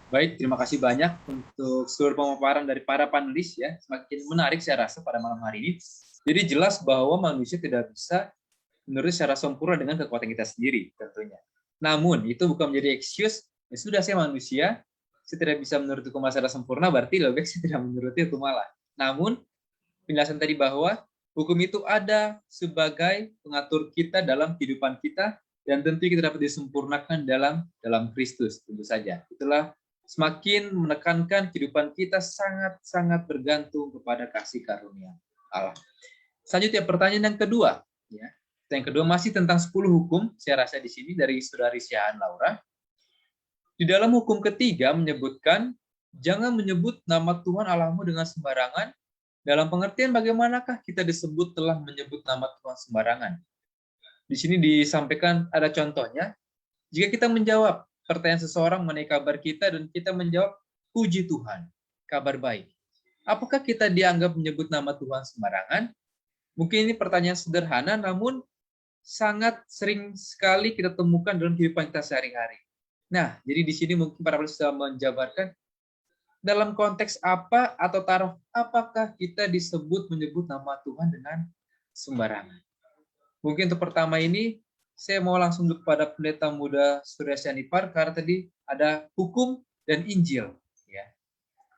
Baik, terima kasih banyak untuk seluruh pemaparan dari para panelis ya. Semakin menarik saya rasa pada malam hari ini. Jadi jelas bahwa manusia tidak bisa menurut secara sempurna dengan kekuatan kita sendiri tentunya. Namun itu bukan menjadi excuse, ya sudah saya manusia, saya tidak bisa menuruti hukum Allah secara sempurna, berarti lebih baik saya tidak menuruti hukum Allah. Namun penjelasan tadi bahwa Hukum itu ada sebagai pengatur kita dalam kehidupan kita, dan tentu kita dapat disempurnakan dalam Kristus, tentu saja. Itulah semakin menekankan kehidupan kita sangat-sangat bergantung kepada kasih karunia Allah. Selanjutnya pertanyaan yang kedua, ya. Yang kedua masih tentang 10 hukum, saya rasa di sini dari Saudari Syahan Laura. Di dalam hukum ketiga menyebutkan, jangan menyebut nama Tuhan Allahmu dengan sembarangan, dalam pengertian bagaimanakah kita disebut telah menyebut nama Tuhan sembarangan. Di sini disampaikan ada contohnya, jika kita menjawab pertanyaan seseorang mengenai kabar kita dan kita menjawab, puji Tuhan, kabar baik. Apakah kita dianggap menyebut nama Tuhan sembarangan? Mungkin ini pertanyaan sederhana, namun sangat sering sekali kita temukan dalam kehidupan kita sehari-hari. Nah, jadi di sini mungkin para penulis sudah menjabarkan dalam konteks apa atau taruh apakah kita disebut menyebut nama Tuhan dengan sembarangan. Mungkin untuk pertama ini saya mau langsung kepada Pendeta Muda Surya Sianipar karena tadi ada hukum dan Injil. Ya.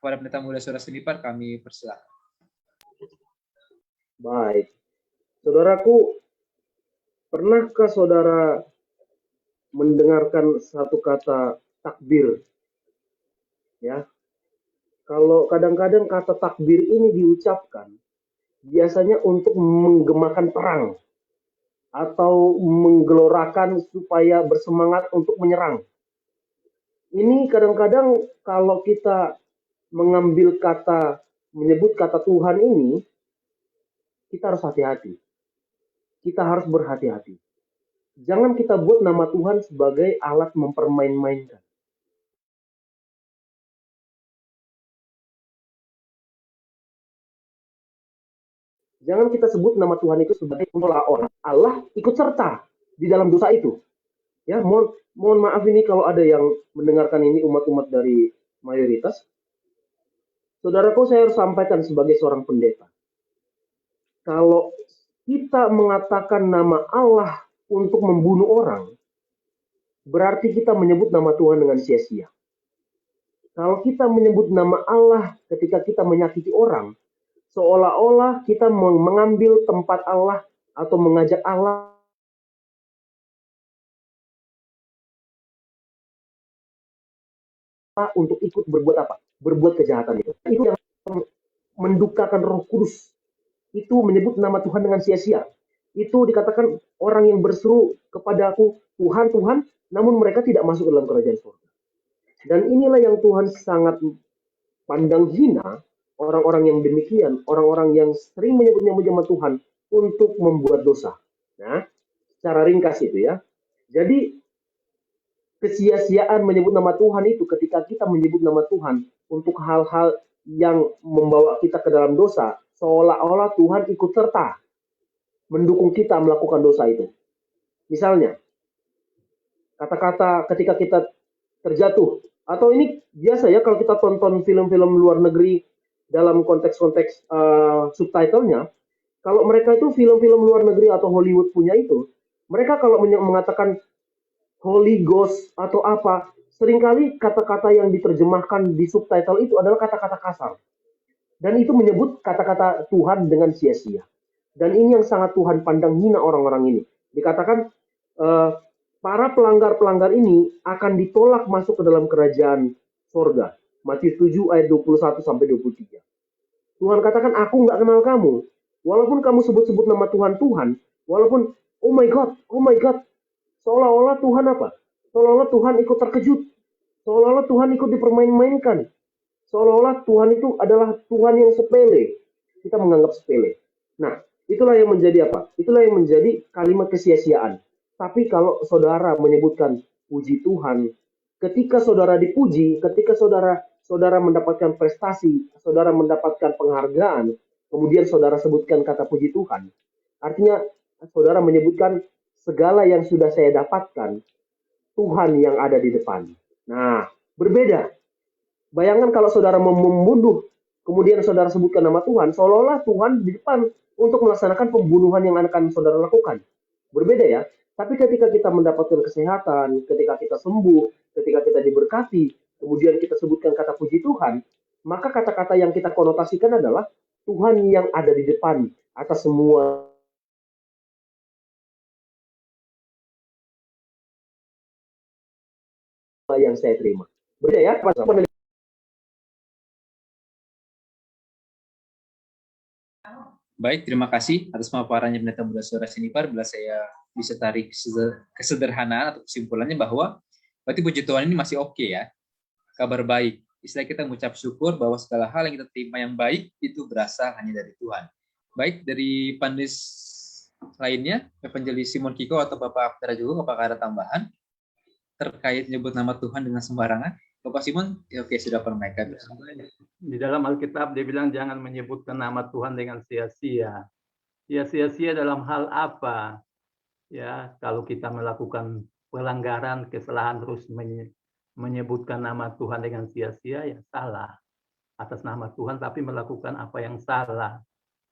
Kepada Pendeta Muda Surya Sianipar kami persilakan. Baik, saudaraku, pernahkah saudara mendengarkan satu kata takbir? Ya, kalau kadang-kadang kata takbir ini diucapkan, biasanya untuk menggemakan perang atau menggelorakan supaya bersemangat untuk menyerang. Ini kadang-kadang kalau kita mengambil kata, menyebut kata Tuhan ini, kita harus hati-hati. Kita harus berhati-hati. Jangan kita buat nama Tuhan sebagai alat mempermain-mainkan. Jangan kita sebut nama Tuhan itu sebagai orang. Allah ikut serta di dalam dosa itu. Ya, mohon maaf ini kalau ada yang mendengarkan ini umat-umat dari mayoritas. Saudaraku, saya harus sampaikan sebagai seorang pendeta. Kalau kita mengatakan nama Allah untuk membunuh orang, berarti kita menyebut nama Tuhan dengan sia-sia. Kalau kita menyebut nama Allah ketika kita menyakiti orang, seolah-olah kita mengambil tempat Allah atau mengajak Allah untuk ikut berbuat apa? Berbuat kejahatan itu. Itu yang mendukakan Roh Kudus. Itu menyebut nama Tuhan dengan sia-sia. Itu dikatakan orang yang berseru kepada aku, Tuhan, Tuhan, namun mereka tidak masuk ke dalam kerajaan surga. Dan inilah yang Tuhan sangat pandang hina, orang-orang yang demikian, orang-orang yang sering menyebut nama Tuhan untuk membuat dosa. Nah, secara ringkas itu ya. Jadi, kesia-siaan menyebut nama Tuhan itu ketika kita menyebut nama Tuhan untuk hal-hal yang membawa kita ke dalam dosa, seolah-olah Tuhan ikut serta mendukung kita melakukan dosa itu. Misalnya, kata-kata ketika kita terjatuh, atau ini biasa ya kalau kita tonton film-film luar negeri dalam konteks-konteks subtitlenya, kalau mereka itu film-film luar negeri atau Hollywood punya itu, mereka kalau mengatakan Holy Ghost atau apa, seringkali kata-kata yang diterjemahkan di subtitle itu adalah kata-kata kasar. Dan itu menyebut kata-kata Tuhan dengan sia-sia. Dan ini yang sangat Tuhan pandang hina orang-orang ini. Dikatakan para pelanggar-pelanggar ini akan ditolak masuk ke dalam kerajaan sorga. Matius 7 ayat 21 sampai 23. Tuhan katakan, aku nggak kenal kamu. Walaupun kamu sebut-sebut nama Tuhan, walaupun oh my God, seolah-olah Tuhan apa? Seolah-olah Tuhan ikut terkejut. Seolah-olah Tuhan ikut dipermain-mainkan. Seolah-olah Tuhan itu adalah Tuhan yang sepele. Kita menganggap sepele. Nah, itulah yang menjadi apa? Itulah yang menjadi kalimat kesia-siaan. Tapi kalau saudara menyebutkan puji Tuhan, ketika saudara dipuji, ketika saudara mendapatkan prestasi, saudara mendapatkan penghargaan, kemudian saudara sebutkan kata puji Tuhan, artinya saudara menyebutkan segala yang sudah saya dapatkan, Tuhan yang ada di depan. Nah, berbeda. Bayangkan kalau saudara membunuh, kemudian saudara sebutkan nama Tuhan, seolah-olah Tuhan di depan untuk melaksanakan pembunuhan yang akan saudara lakukan. Berbeda ya. Tapi ketika kita mendapatkan kesehatan, ketika kita sembuh, ketika kita diberkati, kemudian kita sebutkan kata puji Tuhan, maka kata-kata yang kita konotasikan adalah Tuhan yang ada di depan atas semua yang saya terima. Berbeda ya, Pak. Baik, terima kasih atas pemaparannya Pendeta Muda Saudara Sinipar. Bila saya bisa tarik kesederhanaan atau kesimpulannya bahwa berarti puji Tuhan ini masih oke ya, kabar baik. Istilah kita mengucap syukur bahwa segala hal yang kita terima yang baik itu berasal hanya dari Tuhan. Baik, dari panelis lainnya, Evangelis Simon Kiko atau Bapak Abdara juga, apakah ada tambahan terkait menyebut nama Tuhan dengan sembarangan? Bapak Simon, ya, oke, sudah permaikan. Di dalam Alkitab dia bilang jangan menyebutkan nama Tuhan dengan sia-sia. Ya, sia-sia dalam hal apa? Ya, kalau kita melakukan pelanggaran, kesalahan terus menyebutkan nama Tuhan dengan sia-sia, ya salah atas nama Tuhan, tapi melakukan apa yang salah,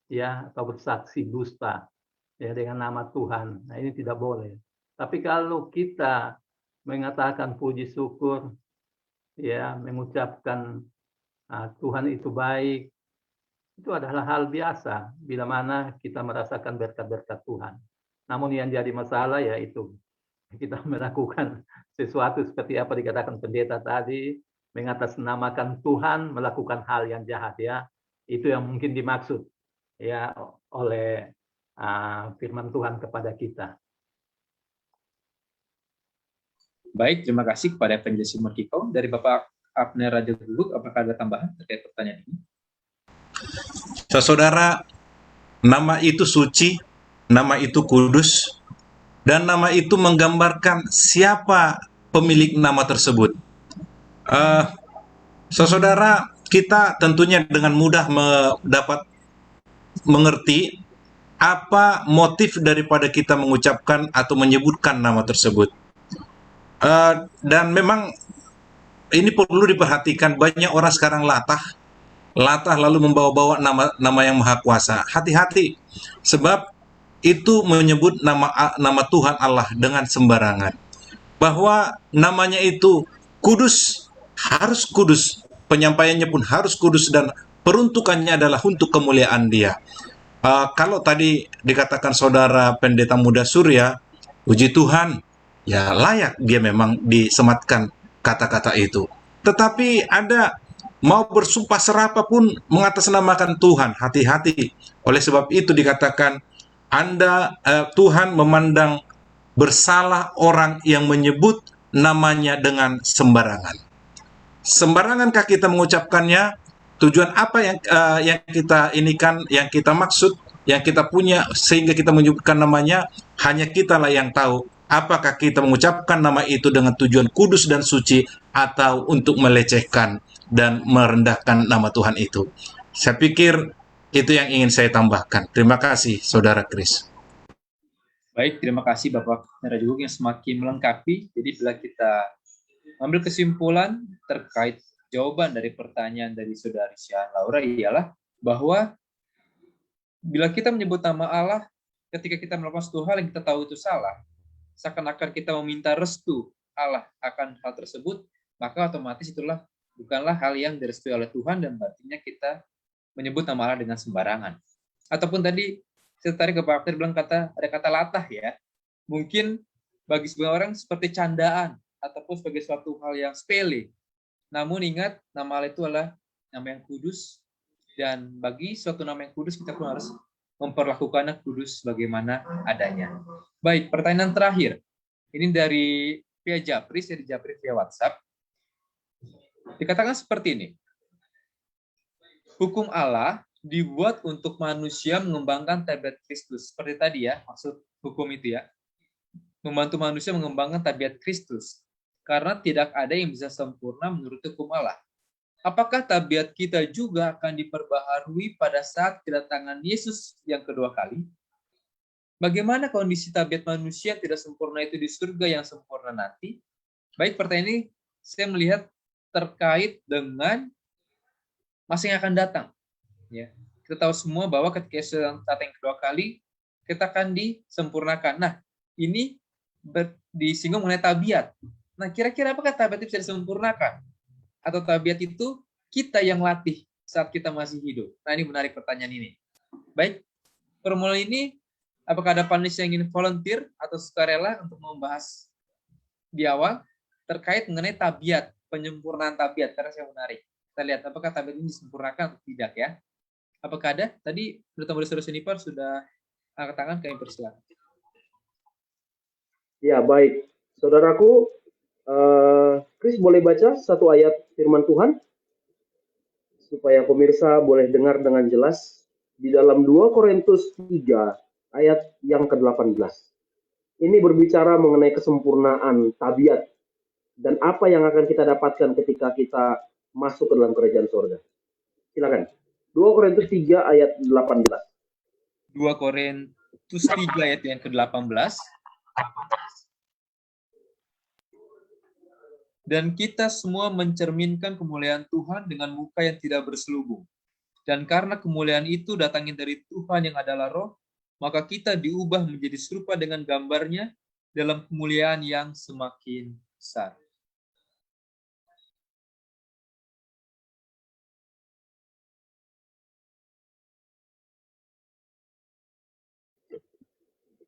ya, atau bersaksi dusta ya dengan nama Tuhan. Nah, ini tidak boleh. Tapi kalau kita mengatakan puji syukur, ya, mengucapkan Tuhan itu baik, itu adalah hal biasa bila mana kita merasakan berkat-berkat Tuhan. Namun yang jadi masalah yaitu kita melakukan sesuatu seperti apa dikatakan pendeta tadi, mengatasnamakan Tuhan, melakukan hal yang jahat, ya. Itu yang mungkin dimaksud ya oleh firman Tuhan kepada kita. Baik, terima kasih kepada Evangelis Simon Kiko. Dari Bapak Abner Raja dulu, apakah ada tambahan terkait pertanyaan ini? Saudara, nama itu suci, nama itu kudus, dan nama itu menggambarkan siapa pemilik nama tersebut. Saudara, kita tentunya dengan mudah dapat mengerti apa motif daripada kita mengucapkan atau menyebutkan nama tersebut. Dan memang ini perlu diperhatikan, banyak orang sekarang latah lalu membawa-bawa nama yang maha kuasa. Hati-hati, sebab itu menyebut nama Tuhan Allah dengan sembarangan. Bahwa namanya itu kudus, harus kudus, penyampaiannya pun harus kudus, dan peruntukannya adalah untuk kemuliaan Dia. Kalau tadi dikatakan saudara Pendeta Muda Surya, puji Tuhan, ya layak dia memang disematkan kata-kata itu. Tetapi ada mau bersumpah serapah pun mengatasnamakan Tuhan, hati-hati. Oleh sebab itu dikatakan Tuhan memandang bersalah orang yang menyebut namanya dengan sembarangan. Sembarangankah kita mengucapkannya? Tujuan apa yang kita inikan, yang kita maksud, yang kita punya sehingga kita menyebutkan namanya? Hanya kitalah yang tahu. Apakah kita mengucapkan nama itu dengan tujuan kudus dan suci, atau untuk melecehkan dan merendahkan nama Tuhan itu? Saya pikir itu yang ingin saya tambahkan. Terima kasih, Saudara Chris. Baik, terima kasih Bapak Rajugung yang semakin melengkapi. Jadi bila kita ambil kesimpulan terkait jawaban dari pertanyaan dari Saudari Sian Laura ialah bahwa bila kita menyebut nama Allah, ketika kita melakukan suatu hal yang kita tahu itu salah, seakan-akan kita meminta restu Allah akan hal tersebut, maka otomatis itulah bukanlah hal yang direstui oleh Tuhan, dan artinya kita menyebut nama Allah dengan sembarangan. Ataupun tadi saya tarik ke Pak Akter bilang ada kata latah ya. Mungkin bagi sebagian orang seperti candaan ataupun sebagai suatu hal yang sepele. Namun ingat, nama Allah itu adalah nama yang kudus, dan bagi suatu nama yang kudus kita pun harus memperlakukannya kudus bagaimana adanya. Baik, pertanyaan terakhir. Ini dari via Japri, saya di Japri via WhatsApp. Dikatakan seperti ini. Hukum Allah dibuat untuk manusia mengembangkan tabiat Kristus. Seperti tadi ya, maksud hukum itu ya. Membantu manusia mengembangkan tabiat Kristus. Karena tidak ada yang bisa sempurna menurut hukum Allah. Apakah tabiat kita juga akan diperbaharui pada saat kedatangan Yesus yang kedua kali? Bagaimana kondisi tabiat manusia yang tidak sempurna itu di surga yang sempurna nanti? Baik, pertanyaan ini saya melihat terkait dengan masa yang akan datang. Ya, kita tahu semua bahwa ketika Yesus datang yang kedua kali, kita akan disempurnakan. Nah, ini disinggung mengenai tabiat. Nah, kira-kira apakah tabiat itu bisa disempurnakan? Atau tabiat itu kita yang latih saat kita masih hidup? Nah, ini menarik pertanyaan ini. Baik, formula ini, apakah ada panelis yang ingin volunteer atau sukarela untuk membahas di awal terkait mengenai tabiat, penyempurnaan tabiat, karena saya menarik. Kita lihat apakah tabiat ini disempurnakan atau tidak ya. Apakah ada? Tadi Duta Muda Saudara Jennifer sudah angkat tangan, kami persilakan. Ya, baik. Saudaraku, Chris boleh baca satu ayat firman Tuhan supaya pemirsa boleh dengar dengan jelas di dalam 2 Korintus 3 ayat yang ke-18. Ini berbicara mengenai kesempurnaan tabiat dan apa yang akan kita dapatkan ketika kita masuk ke dalam kerajaan surga. Silakan. 2 Korintus 3 ayat 18. 2 Korintus 3 ayat yang ke-18. Dan kita semua mencerminkan kemuliaan Tuhan dengan muka yang tidak berselubung. Dan karena kemuliaan itu datangnya dari Tuhan yang adalah Roh, maka kita diubah menjadi serupa dengan gambarnya dalam kemuliaan yang semakin besar.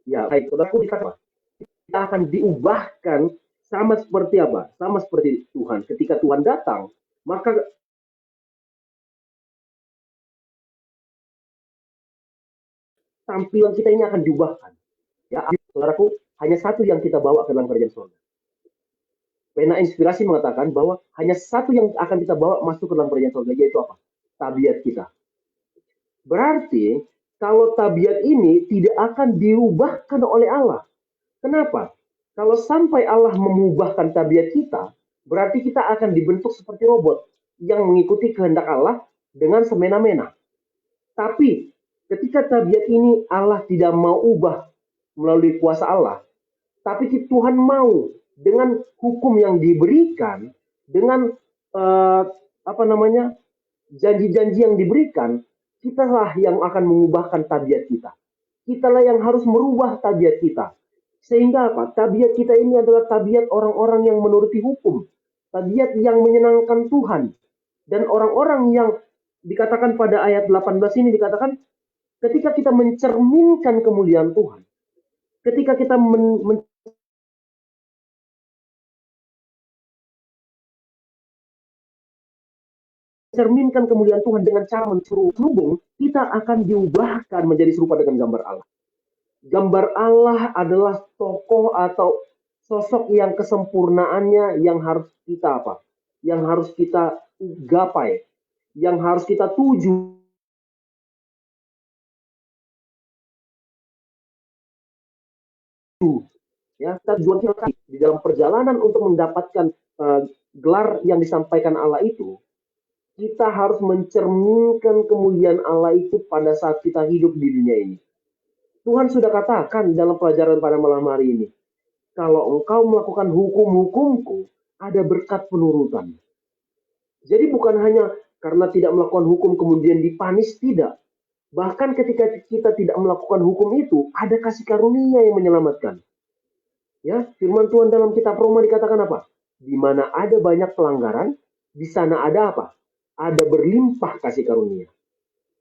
Ya, baik. Saudaraku, kita akan diubahkan sama seperti apa? Sama seperti Tuhan. Ketika Tuhan datang, maka tampilan kita ini akan diubahkan. Ya, saudaraku, hanya satu yang kita bawa ke dalam kerajaan surga. Pena inspirasi mengatakan bahwa hanya satu yang akan kita bawa masuk ke dalam kerajaan surga, yaitu apa? Tabiat kita. Berarti, kalau tabiat ini tidak akan diubahkan oleh Allah. Kenapa? Kalau sampai Allah mengubahkan tabiat kita, berarti kita akan dibentuk seperti robot yang mengikuti kehendak Allah dengan semena-mena. Tapi ketika tabiat ini Allah tidak mau ubah melalui kuasa Allah, tapi Tuhan mau dengan hukum yang diberikan, dengan janji-janji yang diberikan, kitalah yang akan mengubahkan tabiat kita. Kitalah yang harus merubah tabiat kita. Sehingga apa? Tabiat kita ini adalah tabiat orang-orang yang menuruti hukum. Tabiat yang menyenangkan Tuhan. Dan orang-orang yang dikatakan pada ayat 18 ini dikatakan, ketika kita mencerminkan kemuliaan Tuhan, ketika kita mencerminkan kemuliaan Tuhan dengan cara mencerubung, kita akan diubahkan menjadi serupa dengan gambar Allah. Gambar Allah adalah tokoh atau sosok yang kesempurnaannya yang harus kita apa? Yang harus kita gapai, yang harus kita tuju. Ya, tujuan kita di dalam perjalanan untuk mendapatkan gelar yang disampaikan Allah itu, kita harus mencerminkan kemuliaan Allah itu pada saat kita hidup di dunia ini. Tuhan sudah katakan dalam pelajaran pada malam hari ini, kalau engkau melakukan hukum-hukumku, ada berkat penurutan. Jadi bukan hanya karena tidak melakukan hukum kemudian dipanis, tidak. Bahkan ketika kita tidak melakukan hukum itu, ada kasih karunia yang menyelamatkan. Ya, firman Tuhan dalam kitab Roma dikatakan apa? Di mana ada banyak pelanggaran, di sana ada apa? Ada berlimpah kasih karunia.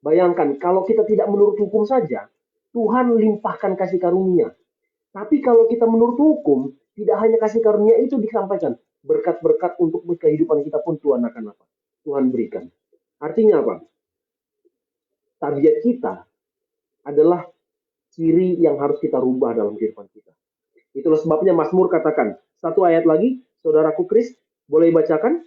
Bayangkan, kalau kita tidak menurut hukum saja, Tuhan limpahkan kasih karunia. Tapi kalau kita menurut hukum, tidak hanya kasih karunia itu disampaikan. Berkat-berkat untuk kehidupan kita pun Tuhan akan apa? Tuhan berikan. Artinya apa? Tabiat kita adalah ciri yang harus kita rubah dalam kehidupan kita. Itulah sebabnya Mazmur katakan. Satu ayat lagi, saudaraku Chris, boleh bacakan?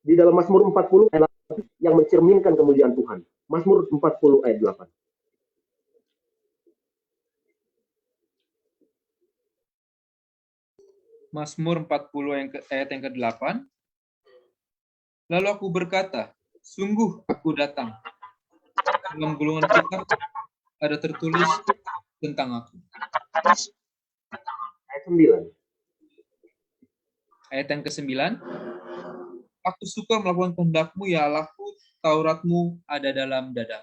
Di dalam Mazmur 40 ayat 8 yang mencerminkan kemuliaan Tuhan. Mazmur 40 ayat 8. Mazmur 40 ayat yang ke-8. Lalu aku berkata, sungguh aku datang. Dalam gulungan kitab ada tertulis tentang aku. Ayat 9. Ayat yang ke-9. Aku suka melakukan kehendak-Mu, ya Allahku, Taurat-Mu ada dalam dada.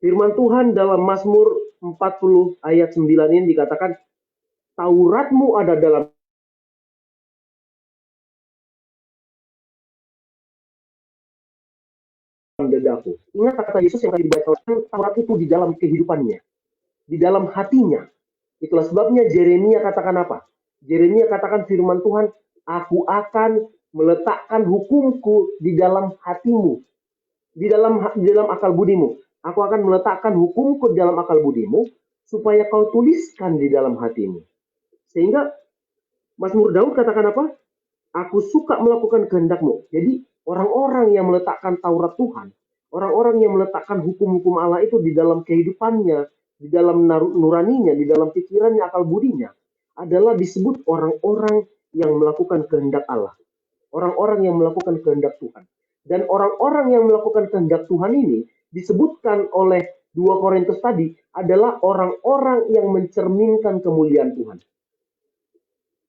Firman Tuhan dalam Mazmur 40 ayat 9 ini dikatakan, Taurat-Mu ada dalam dadaku. Ingat kata Yesus yang tadi dibacakan, Taurat itu di dalam kehidupannya, di dalam hatinya. Itulah sebabnya Yeremia katakan apa? Yeremia katakan firman Tuhan, aku akan meletakkan hukumku di dalam hatimu, di dalam akal budimu. Aku akan meletakkan hukumku di dalam akal budimu, supaya kau tuliskan di dalam hatimu. Sehingga Mazmur Daud katakan apa? Aku suka melakukan kehendakmu. Jadi orang-orang yang meletakkan Taurat Tuhan, orang-orang yang meletakkan hukum-hukum Allah itu di dalam kehidupannya, di dalam nuraninya, di dalam pikirannya, akal budinya, adalah disebut orang-orang yang melakukan kehendak Allah. Orang-orang yang melakukan kehendak Tuhan. Dan orang-orang yang melakukan kehendak Tuhan ini disebutkan oleh 2 Korintus tadi adalah orang-orang yang mencerminkan kemuliaan Tuhan.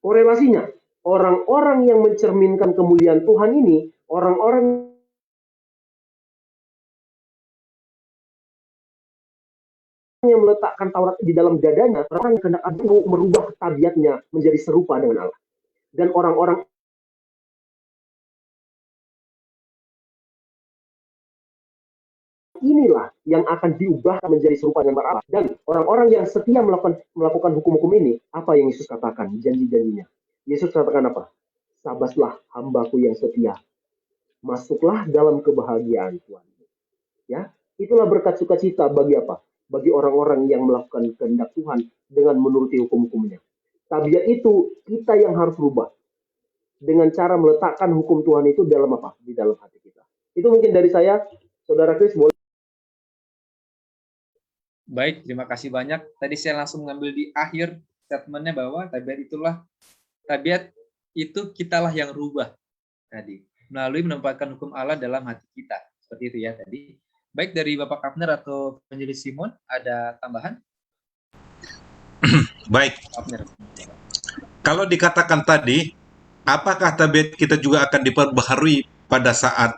Korelasinya, orang-orang yang mencerminkan kemuliaan Tuhan ini, orang-orang yang meletakkan Taurat di dalam dadanya, orang yang kehendak Allah merubah tabiatnya menjadi serupa dengan Allah. Dan orang-orang inilah yang akan diubah menjadi serupa dengan Allah. Dan orang-orang yang setia melakukan hukum-hukum ini, apa yang Yesus katakan, janji-janjinya. Yesus katakan apa? Sabaslah hambaku yang setia. Masuklah dalam kebahagiaan Tuhan. Ya, itulah berkat sukacita bagi apa? Bagi orang-orang yang melakukan kehendak Tuhan dengan menuruti hukum-hukumnya. Tabiat itu kita yang harus rubah. Dengan cara meletakkan hukum Tuhan itu dalam apa? Di dalam hati kita. Itu mungkin dari saya, Saudara Chris, boleh. Baik, terima kasih banyak. Tadi saya langsung mengambil di akhir statementnya bahwa tabiat itu kitalah yang rubah tadi melalui menempatkan hukum Allah dalam hati kita. Seperti itu ya tadi. Baik, dari Bapak Kapner atau Evangelis Simon, ada tambahan? Baik. Kapner. Kalau dikatakan tadi, apakah tabiat kita juga akan diperbaharui pada saat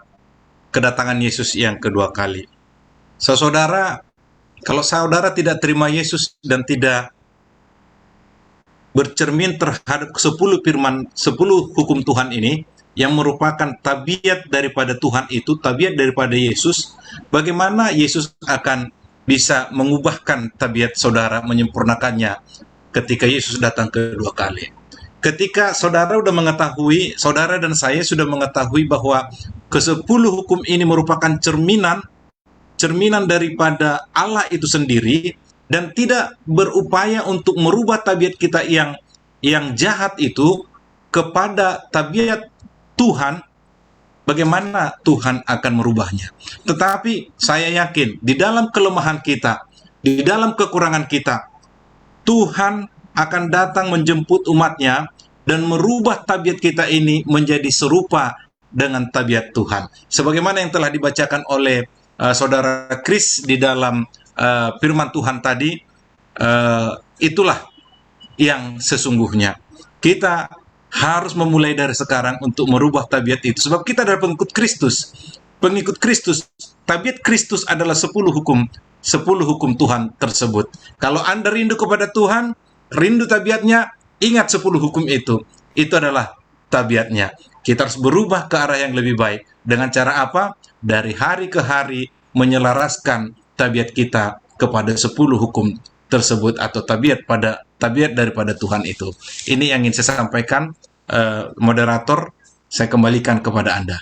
kedatangan Yesus yang kedua kali? Saudara, kalau saudara tidak terima Yesus dan tidak bercermin terhadap 10 hukum Tuhan ini, yang merupakan tabiat daripada Tuhan itu, tabiat daripada Yesus, bagaimana Yesus akan bisa mengubahkan tabiat saudara, menyempurnakannya ketika Yesus datang kedua kali? Ketika saudara sudah mengetahui, saudara dan saya sudah mengetahui bahwa ke-10 hukum ini merupakan cerminan daripada Allah itu sendiri, dan tidak berupaya untuk merubah tabiat kita yang jahat itu kepada tabiat Tuhan, bagaimana Tuhan akan merubahnya? Tetapi saya yakin di dalam kelemahan kita, di dalam kekurangan kita, Tuhan akan datang menjemput umatnya dan merubah tabiat kita ini menjadi serupa dengan tabiat Tuhan. Sebagaimana yang telah dibacakan oleh Saudara Chris di dalam firman Tuhan tadi, itulah yang sesungguhnya. Kita harus memulai dari sekarang untuk merubah tabiat itu. Sebab kita adalah pengikut Kristus. Pengikut Kristus, tabiat Kristus adalah 10 hukum Tuhan tersebut. Kalau Anda rindu kepada Tuhan, rindu tabiatnya, ingat 10 hukum itu. Itu adalah tabiatnya. Kita harus berubah ke arah yang lebih baik. Dengan cara apa? Dari hari ke hari menyelaraskan tabiat kita kepada 10 hukum tersebut atau tabiat daripada Tuhan itu. Ini yang ingin saya sampaikan, moderator. Saya kembalikan kepada Anda.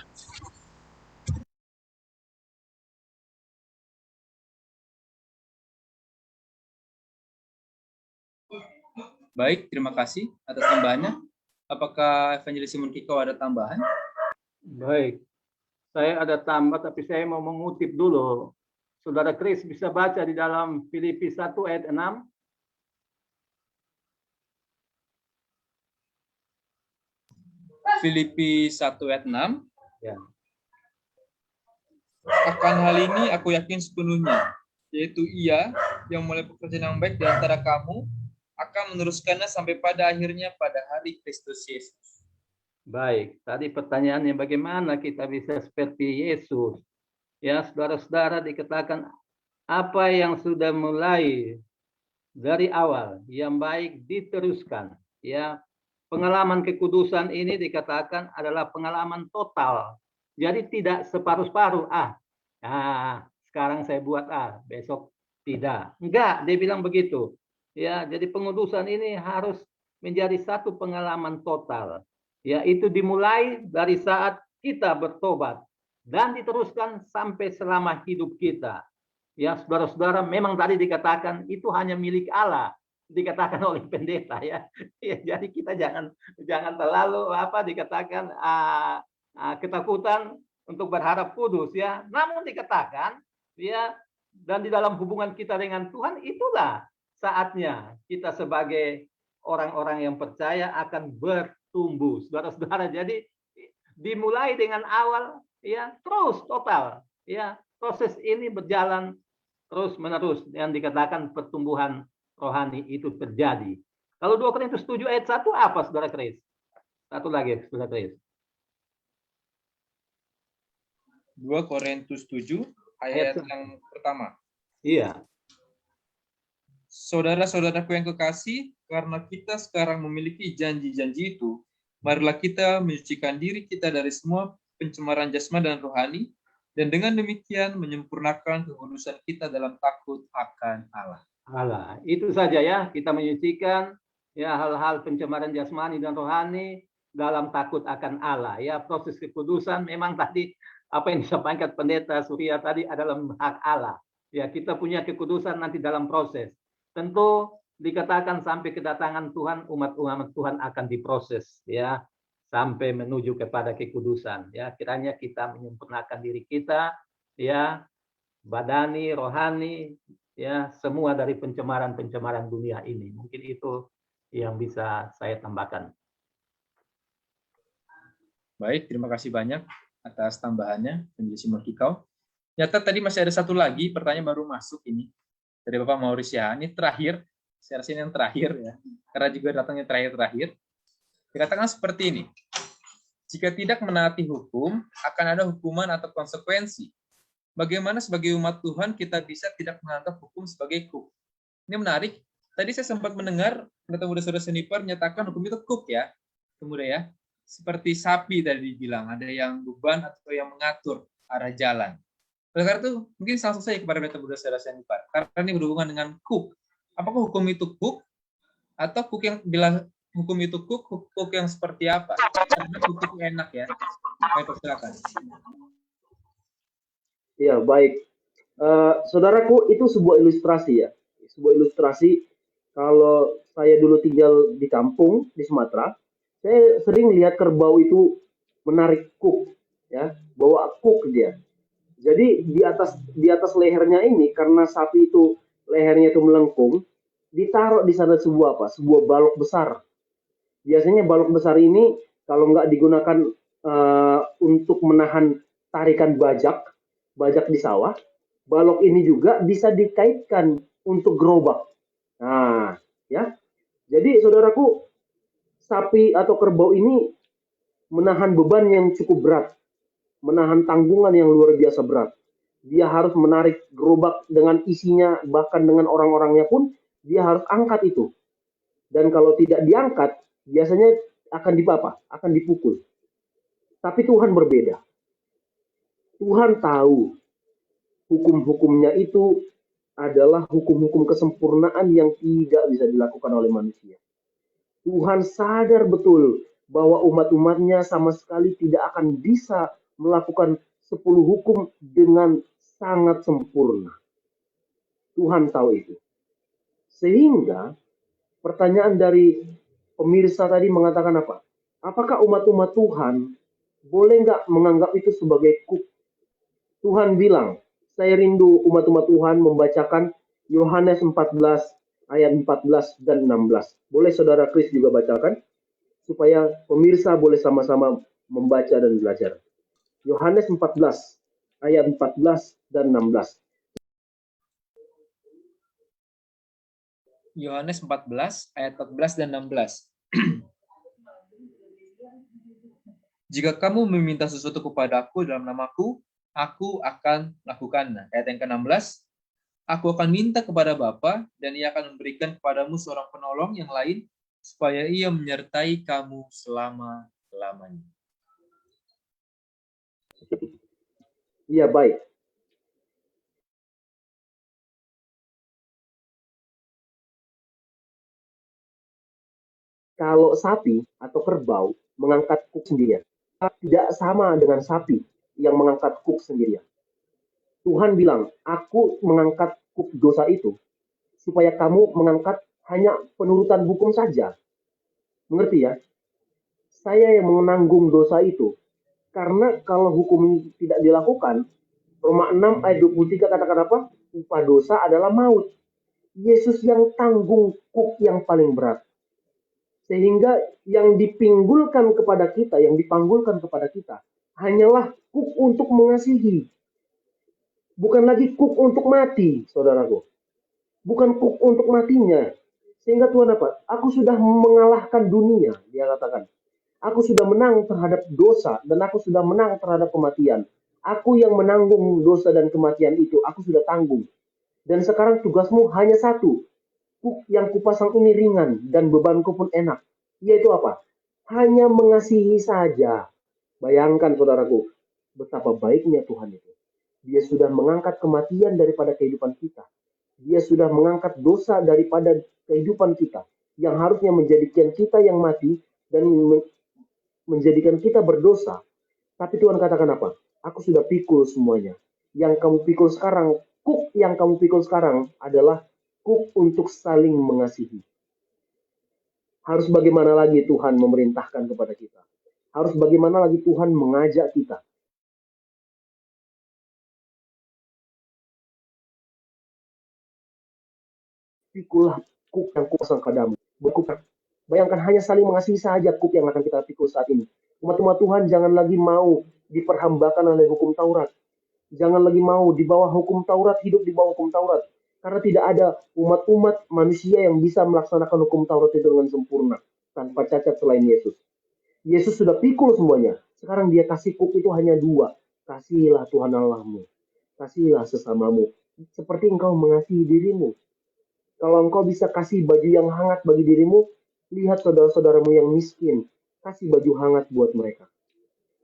Baik, terima kasih atas tambahannya. Apakah Evangelis Simon Kiko ada tambahan? Baik, saya ada tambah, tapi saya mau mengutip dulu. Saudara Chris bisa baca di dalam Filipi 1 ayat 6. Filipi 1 ayat 6. Ya. Akan hal ini aku yakin sepenuhnya, yaitu Ia yang mulai pekerjaan yang baik di antara kamu akan meneruskannya sampai pada akhirnya pada hari Kristus Yesus. Baik, tadi pertanyaannya bagaimana kita bisa seperti Yesus? Ya, saudara-saudara, dikatakan apa yang sudah mulai dari awal yang baik diteruskan. Ya, pengalaman kekudusan ini dikatakan adalah pengalaman total. Jadi tidak separuh-paruh. Ah, sekarang saya buat A, besok tidak. Enggak, dia bilang begitu. Ya, jadi pengudusan ini harus menjadi satu pengalaman total. Ya, itu dimulai dari saat kita bertobat dan diteruskan sampai selama hidup kita. Ya, saudara-saudara, memang tadi dikatakan itu hanya milik Allah, dikatakan oleh pendeta ya. Ya, jadi kita jangan terlalu dikatakan ketakutan untuk berharap kudus ya. Namun dikatakan ya, dan di dalam hubungan kita dengan Tuhan itulah saatnya kita sebagai orang-orang yang percaya akan bertumbuh. Saudara-saudara, jadi dimulai dengan awal ya, terus total ya. Proses ini berjalan terus menerus yang dikatakan pertumbuhan rohani itu terjadi. Kalau 2 Korintus 7 ayat 1 apa Saudara Kris? Satu lagi Saudara Kris. 2 Korintus 7 ayat yang pertama. Iya. Saudara-saudaraku yang kekasih, karena kita sekarang memiliki janji-janji itu, marilah kita menyucikan diri kita dari semua pencemaran jasmani dan rohani, dan dengan demikian menyempurnakan kekudusan kita dalam takut akan Allah. Allah, itu saja ya, kita menyucikan ya hal-hal pencemaran jasmani dan rohani dalam takut akan Allah. Ya, proses kekudusan memang tadi apa yang disampaikan pendeta Surya tadi adalah hak Allah. Ya, kita punya kekudusan nanti dalam proses. Tentu dikatakan sampai kedatangan Tuhan, umat-umat Tuhan akan diproses ya sampai menuju kepada kekudusan. Ya, kiranya kita menyempurnakan diri kita ya, badani, rohani, ya semua dari pencemaran-pencemaran dunia ini. Mungkin itu yang bisa saya tambahkan. Baik, terima kasih banyak atas tambahannya, Penjelasan Murkikau. Nyata tadi masih ada satu lagi pertanyaan baru masuk ini dari Bapak Mauricia. Ini terakhir, saya rasa ini yang terakhir ya, karena juga datangnya terakhir. Dikatakan seperti ini: jika tidak menaati hukum, akan ada hukuman atau konsekuensi. Bagaimana sebagai umat Tuhan kita bisa tidak menganggap hukum sebagai kuk? Ini menarik. Tadi saya sempat mendengar pendeta muda saudara Seniper menyatakan hukum itu kuk ya, kemudian ya, seperti sapi tadi dibilang, ada yang beban atau yang mengatur arah jalan. Oleh karena itu, mungkin langsung saja kepada pendeta muda saudara Seniper, karena ini berhubungan dengan kuk. Apakah hukum itu kuk? Atau kuk yang bila hukum itu kuk yang seperti apa? Karena kuk itu enak ya. Baik, silakan. Ya, baik. Saudaraku, itu sebuah ilustrasi ya. Sebuah ilustrasi. Kalau saya dulu tinggal di kampung di Sumatera, saya sering lihat kerbau itu menarik kuk, ya, bawa kuk dia. Jadi di atas lehernya ini, karena sapi itu lehernya itu melengkung, ditaruh di sana sebuah apa? Sebuah balok besar. Biasanya balok besar ini kalau nggak digunakan untuk menahan tarikan bajak di sawah, balok ini juga bisa dikaitkan untuk gerobak. Nah, ya. Jadi saudaraku, sapi atau kerbau ini menahan beban yang cukup berat, menahan tanggungan yang luar biasa berat. Dia harus menarik gerobak dengan isinya, bahkan dengan orang-orangnya pun dia harus angkat itu. Dan kalau tidak diangkat, biasanya akan dipukul. Tapi Tuhan berbeda. Tuhan tahu hukum-hukumnya itu adalah hukum-hukum kesempurnaan yang tidak bisa dilakukan oleh manusia. Tuhan sadar betul bahwa umat-umatnya sama sekali tidak akan bisa melakukan 10 hukum dengan sangat sempurna. Tuhan tahu itu. Sehingga pertanyaan dari pemirsa tadi mengatakan apa? Apakah umat-umat Tuhan boleh nggak menganggap itu sebagai kuk? Tuhan bilang, saya rindu umat-umat Tuhan membacakan Yohanes 14 ayat 14 dan 16. Boleh saudara Kris juga bacakan? Supaya pemirsa boleh sama-sama membaca dan belajar. Yohanes 14 ayat 14 dan 16. Yohanes 14 ayat 14 dan 16. Jika kamu meminta sesuatu kepadaku dalam namaku, aku akan lakukannya. Ayat yang ke-16, aku akan minta kepada Bapa dan ia akan memberikan kepadamu seorang penolong yang lain supaya ia menyertai kamu selama-lamanya. Iya, baik. Kalau sapi atau kerbau mengangkat kuk sendirian, tidak sama dengan sapi yang mengangkat kuk sendirian. Tuhan bilang, aku mengangkat kuk dosa itu supaya kamu mengangkat hanya penurutan hukum saja. Mengerti ya? Saya yang menanggung dosa itu. Karena kalau hukum tidak dilakukan, Roma 6 ayat 23 katakan apa? Upah dosa adalah maut. Yesus yang tanggung kuk yang paling berat. Sehingga yang dipinggulkan kepada kita, yang dipanggulkan kepada kita, hanyalah kuk untuk mengasihi. Bukan lagi kuk untuk mati, saudaraku. Bukan kuk untuk matinya. Sehingga Tuhan apa? Aku sudah mengalahkan dunia, dia katakan. Aku sudah menang terhadap dosa dan aku sudah menang terhadap kematian. Aku yang menanggung dosa dan kematian itu, aku sudah tanggung. Dan sekarang tugasmu hanya satu. Kuk yang kupasang ini ringan dan bebanku pun enak. Yaitu apa? Hanya mengasihi saja. Bayangkan saudaraku, betapa baiknya Tuhan itu. Dia sudah mengangkat kematian daripada kehidupan kita. Dia sudah mengangkat dosa daripada kehidupan kita. Yang harusnya menjadikan kita yang mati dan menjadikan kita berdosa. Tapi Tuhan katakan apa? Aku sudah pikul semuanya. Yang kamu pikul sekarang, kuk yang kamu pikul sekarang adalah kuk untuk saling mengasihi. Harus bagaimana lagi Tuhan memerintahkan kepada kita? Harus bagaimana lagi Tuhan mengajak kita? Pikulah kuk yang kupasang padamu. Bayangkan hanya saling mengasihi saja kuk yang akan kita pikul saat ini. Umat-umat Tuhan jangan lagi mau diperhambakan oleh hukum Taurat. Jangan lagi mau di bawah hukum Taurat, hidup di bawah hukum Taurat. Karena tidak ada umat-umat manusia yang bisa melaksanakan hukum Taurat itu dengan sempurna. Tanpa cacat selain Yesus. Yesus sudah pikul semuanya. Sekarang dia kasih kuk itu hanya dua. Kasihilah Tuhan Allahmu. Kasihilah sesamamu. Seperti engkau mengasihi dirimu. Kalau engkau bisa kasih baju yang hangat bagi dirimu, lihat saudara-saudaramu yang miskin. Kasih baju hangat buat mereka.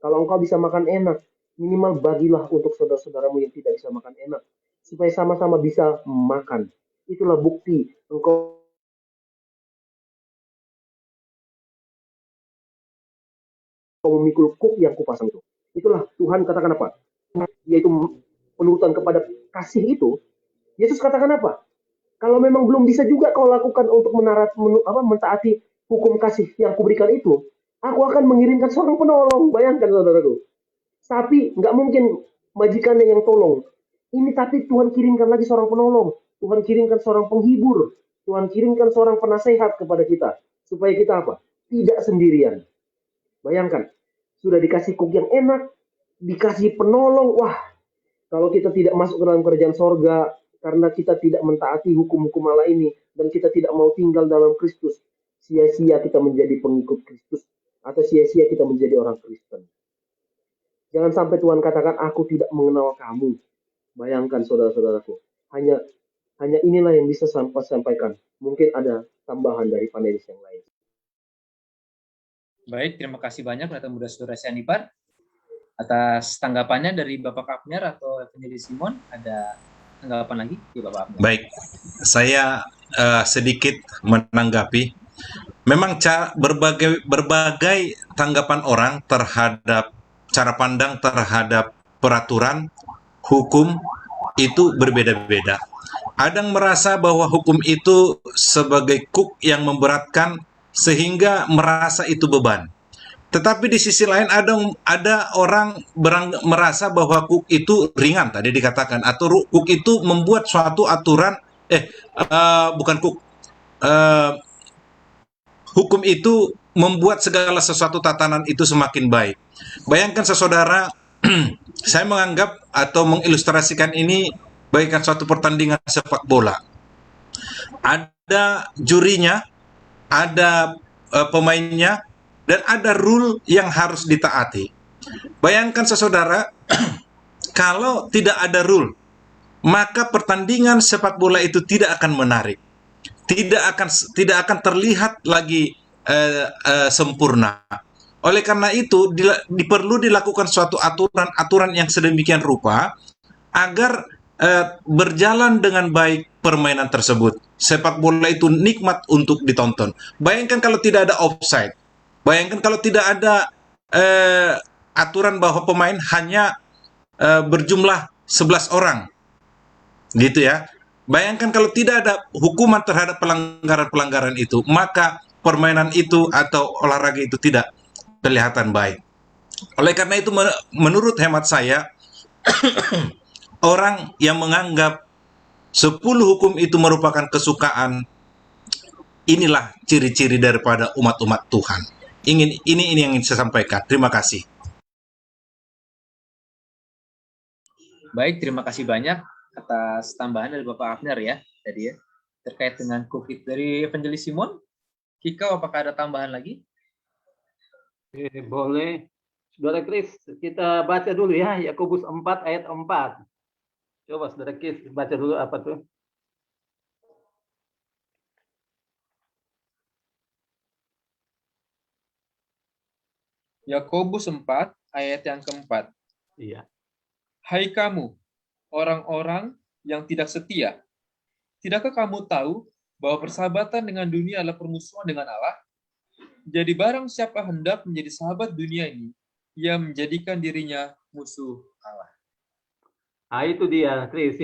Kalau engkau bisa makan enak, minimal bagilah untuk saudara-saudaramu yang tidak bisa makan enak. Supaya sama-sama bisa makan. Itulah bukti engkau memikul kuk yang kupasang itu. Itulah Tuhan katakan apa? Yaitu penurutan kepada kasih itu. Yesus katakan apa? Kalau memang belum bisa juga kau lakukan untuk mentaati hukum kasih yang kuberikan itu, aku akan mengirimkan seorang penolong. Bayangkan saudaraku. Sapi nggak mungkin majikannya yang tolong. Ini tapi Tuhan kirimkan lagi seorang penolong. Tuhan kirimkan seorang penghibur. Tuhan kirimkan seorang penasehat kepada kita. Supaya kita apa? Tidak sendirian. Bayangkan, sudah dikasih kuk yang enak, dikasih penolong. Wah, kalau kita tidak masuk ke dalam kerajaan sorga, karena kita tidak mentaati hukum-hukum Allah ini, dan kita tidak mau tinggal dalam Kristus, sia-sia kita menjadi pengikut Kristus, atau sia-sia kita menjadi orang Kristen. Jangan sampai Tuhan katakan, aku tidak mengenal kamu. Bayangkan saudara-saudaraku, hanya inilah yang bisa sampaikan. Mungkin ada tambahan dari panelis yang lain. Baik, terima kasih banyak Pendeta Muda Saudara Sianipar atas tanggapannya. Dari Bapak Kapner atau Evangelis Simon, ada tanggapan lagi? Ya, Bapak Kapner. Baik, saya sedikit menanggapi. Memang berbagai tanggapan orang terhadap cara pandang terhadap peraturan hukum itu berbeda-beda. Ada yang merasa bahwa hukum itu sebagai kuk yang memberatkan sehingga merasa itu beban. Tetapi di sisi lain ada orang merasa bahwa kuk itu ringan, tadi dikatakan, atau kuk itu membuat suatu aturan, bukan kuk, hukum itu membuat segala sesuatu tatanan itu semakin baik. Bayangkan saudara, saya menganggap atau mengilustrasikan ini bagaikan suatu pertandingan sepak bola. Ada jurinya, ada pemainnya, dan ada rule yang harus ditaati. Bayangkan saudara, kalau tidak ada rule, maka pertandingan sepak bola itu tidak akan menarik, tidak akan terlihat lagi sempurna. Oleh karena itu, perlu dilakukan suatu aturan yang sedemikian rupa agar berjalan dengan baik permainan tersebut. Sepak bola itu nikmat untuk ditonton. Bayangkan kalau tidak ada offside. Bayangkan kalau tidak ada aturan bahwa pemain hanya berjumlah 11 orang. Gitu ya. Bayangkan kalau tidak ada hukuman terhadap pelanggaran-pelanggaran itu, maka permainan itu atau olahraga itu tidak kelihatan baik. Oleh karena itu, menurut hemat saya, orang yang menganggap 10 hukum itu merupakan kesukaan, inilah ciri-ciri daripada umat-umat Tuhan. Ini yang ingin saya sampaikan. Terima kasih. Baik, terima kasih banyak atas tambahan dari Bapak Abner ya tadi ya terkait dengan COVID dari Evangelis Simon. Kika, apakah ada tambahan lagi? Boleh. Saudara Kris, kita baca dulu ya, Yakobus 4 ayat 4. Coba Saudara Kris baca dulu apa tuh? Yakobus 4 ayat yang keempat. Iya. Hai kamu, orang-orang yang tidak setia, tidakkah kamu tahu bahwa persahabatan dengan dunia adalah permusuhan dengan Allah? Jadi barang siapa hendak menjadi sahabat dunia ini, ia menjadikan dirinya musuh Allah. Nah, itu dia, Chris,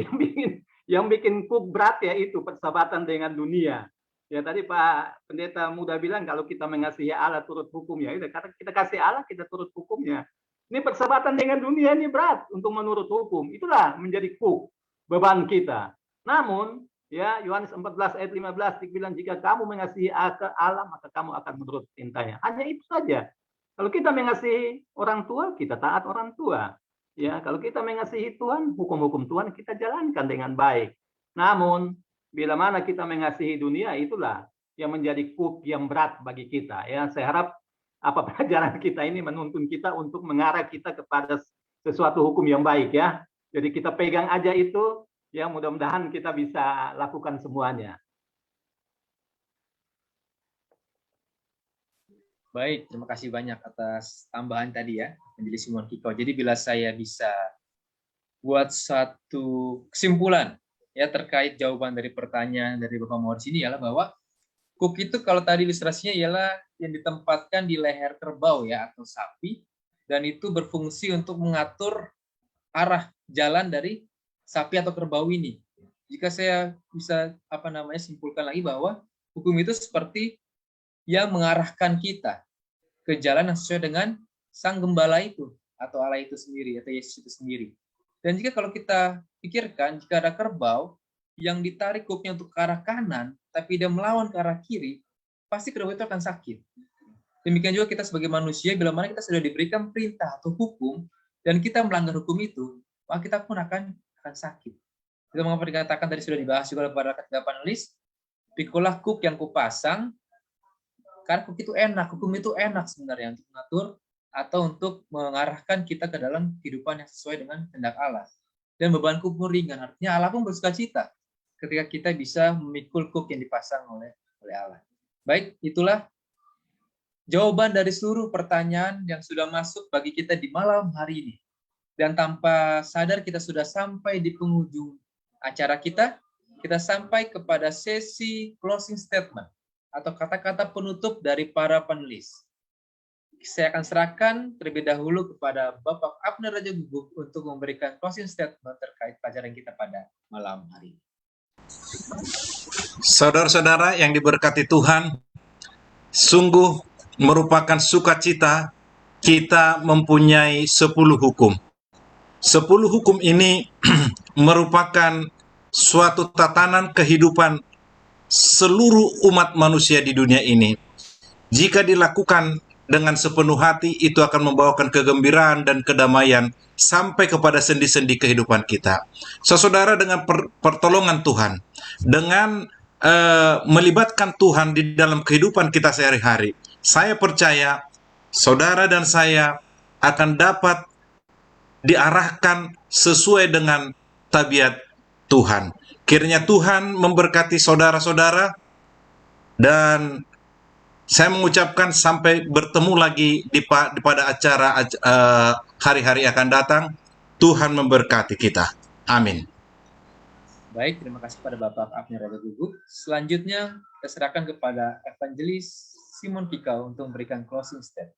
yang bikin kuk berat ya itu persahabatan dengan dunia. Ya tadi Pak Pendeta Muda bilang kalau kita mengasihi Allah turut hukumnya. Kata kita kasih Allah, kita turut hukumnya. Ini persahabatan dengan dunia ini berat untuk menurut hukum. Itulah menjadi kuk beban kita. Namun ya Yohanes 14 ayat 15 dibilang jika kamu mengasihi Allah maka kamu akan menurut perintahnya. Hanya itu saja. Kalau kita mengasihi orang tua, kita taat orang tua. Ya, kalau kita mengasihi Tuhan, hukum-hukum Tuhan kita jalankan dengan baik. Namun, bila mana kita mengasihi dunia, itulah yang menjadi kuk yang berat bagi kita. Ya, saya harap apa pelajaran kita ini menuntun kita untuk mengarah kita kepada sesuatu hukum yang baik ya. Jadi kita pegang aja itu, ya mudah-mudahan kita bisa lakukan semuanya. Baik, terima kasih banyak atas tambahan tadi ya, Evangelis Simon Kiko. Jadi bila saya bisa buat satu kesimpulan ya terkait jawaban dari pertanyaan dari Bapak Mawar sini ialah bahwa kuk itu kalau tadi ilustrasinya ialah yang ditempatkan di leher kerbau ya atau sapi dan itu berfungsi untuk mengatur arah jalan dari sapi atau kerbau ini. Jika saya bisa simpulkan lagi bahwa hukum itu seperti yang mengarahkan kita ke jalan yang sesuai dengan sang gembala itu atau Allah itu sendiri atau Yesus itu sendiri. Dan jika kalau kita pikirkan jika ada kerbau yang ditarik kuknya untuk ke arah kanan tapi dia melawan ke arah kiri, pasti kerbau itu akan sakit. Demikian juga kita sebagai manusia bila mana kita sudah diberikan perintah atau hukum dan kita melanggar hukum itu, maka kita pun akan sakit. Itu mengapa dikatakan tadi sudah dibahas juga oleh para panelis, pikulah kuk yang kupasang. Karena kuk itu enak, hukum itu enak sebenarnya untuk mengatur atau untuk mengarahkan kita ke dalam kehidupan yang sesuai dengan kehendak Allah. Dan beban kuk pun ringan, artinya Allah pun bersuka cita ketika kita bisa memikul kuk yang dipasang oleh Allah. Baik, itulah jawaban dari seluruh pertanyaan yang sudah masuk bagi kita di malam hari ini. Dan tanpa sadar kita sudah sampai di penghujung acara kita sampai kepada sesi closing statement atau kata-kata penutup dari para panelis. Saya akan serahkan terlebih dahulu kepada Bapak Abner Raja Guguk untuk memberikan closing statement terkait pelajaran kita pada malam hari ini. Saudara-saudara yang diberkati Tuhan, sungguh merupakan sukacita kita mempunyai 10 hukum. 10 hukum ini merupakan suatu tatanan kehidupan seluruh umat manusia di dunia ini. Jika dilakukan dengan sepenuh hati, itu akan membawakan kegembiraan dan kedamaian sampai kepada sendi-sendi kehidupan kita. Saudara, dengan pertolongan Tuhan, dengan melibatkan Tuhan di dalam kehidupan kita sehari-hari, saya percaya saudara dan saya akan dapat diarahkan sesuai dengan tabiat Tuhan. Kiranya Tuhan memberkati saudara-saudara dan saya mengucapkan sampai bertemu lagi pada acara hari-hari akan datang. Tuhan memberkati kita. Amin. Baik, terima kasih pada Bapak Abner Raja Guguk. Selanjutnya, kita serahkan kepada Evangelis Simon Kikau untuk memberikan closing statement.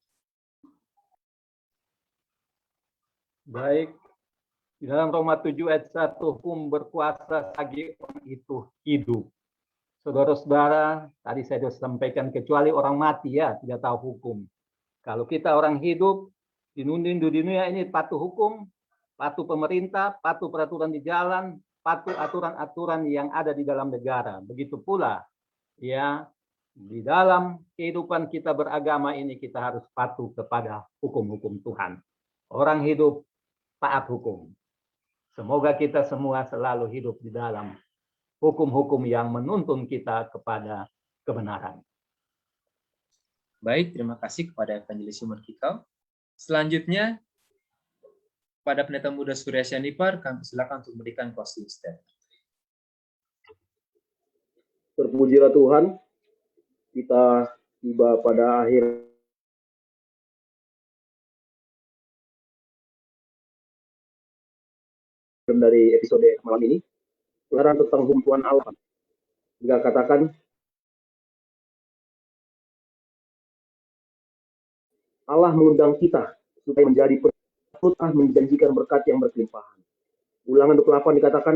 Baik, di dalam Roma 7 ayat 1, hukum berkuasa bagi orang itu hidup. Saudara-saudara, tadi saya sudah sampaikan, kecuali orang mati ya, tidak tahu hukum. Kalau kita orang hidup, di dunia ini patuh hukum, patuh pemerintah, patuh peraturan di jalan, patuh aturan-aturan yang ada di dalam negara. Begitu pula, ya, di dalam kehidupan kita beragama ini kita harus patuh kepada hukum-hukum Tuhan. Orang hidup taat hukum. Semoga kita semua selalu hidup di dalam hukum-hukum yang menuntun kita kepada kebenaran. Baik, terima kasih kepada Evangelis Simon Kikau. Selanjutnya, pada Pendeta Muda Surya Sianipar, kami silakan untuk memberikan closing statement. Terpujilah Tuhan, kita tiba pada akhir dari episode malam ini. Pelajaran tentang hukum Tuhan Allah. Jika katakan Allah mengundang kita supaya menjadi penuh menjanjikan berkat yang berkelimpahan. Ulangan 28 dikatakan,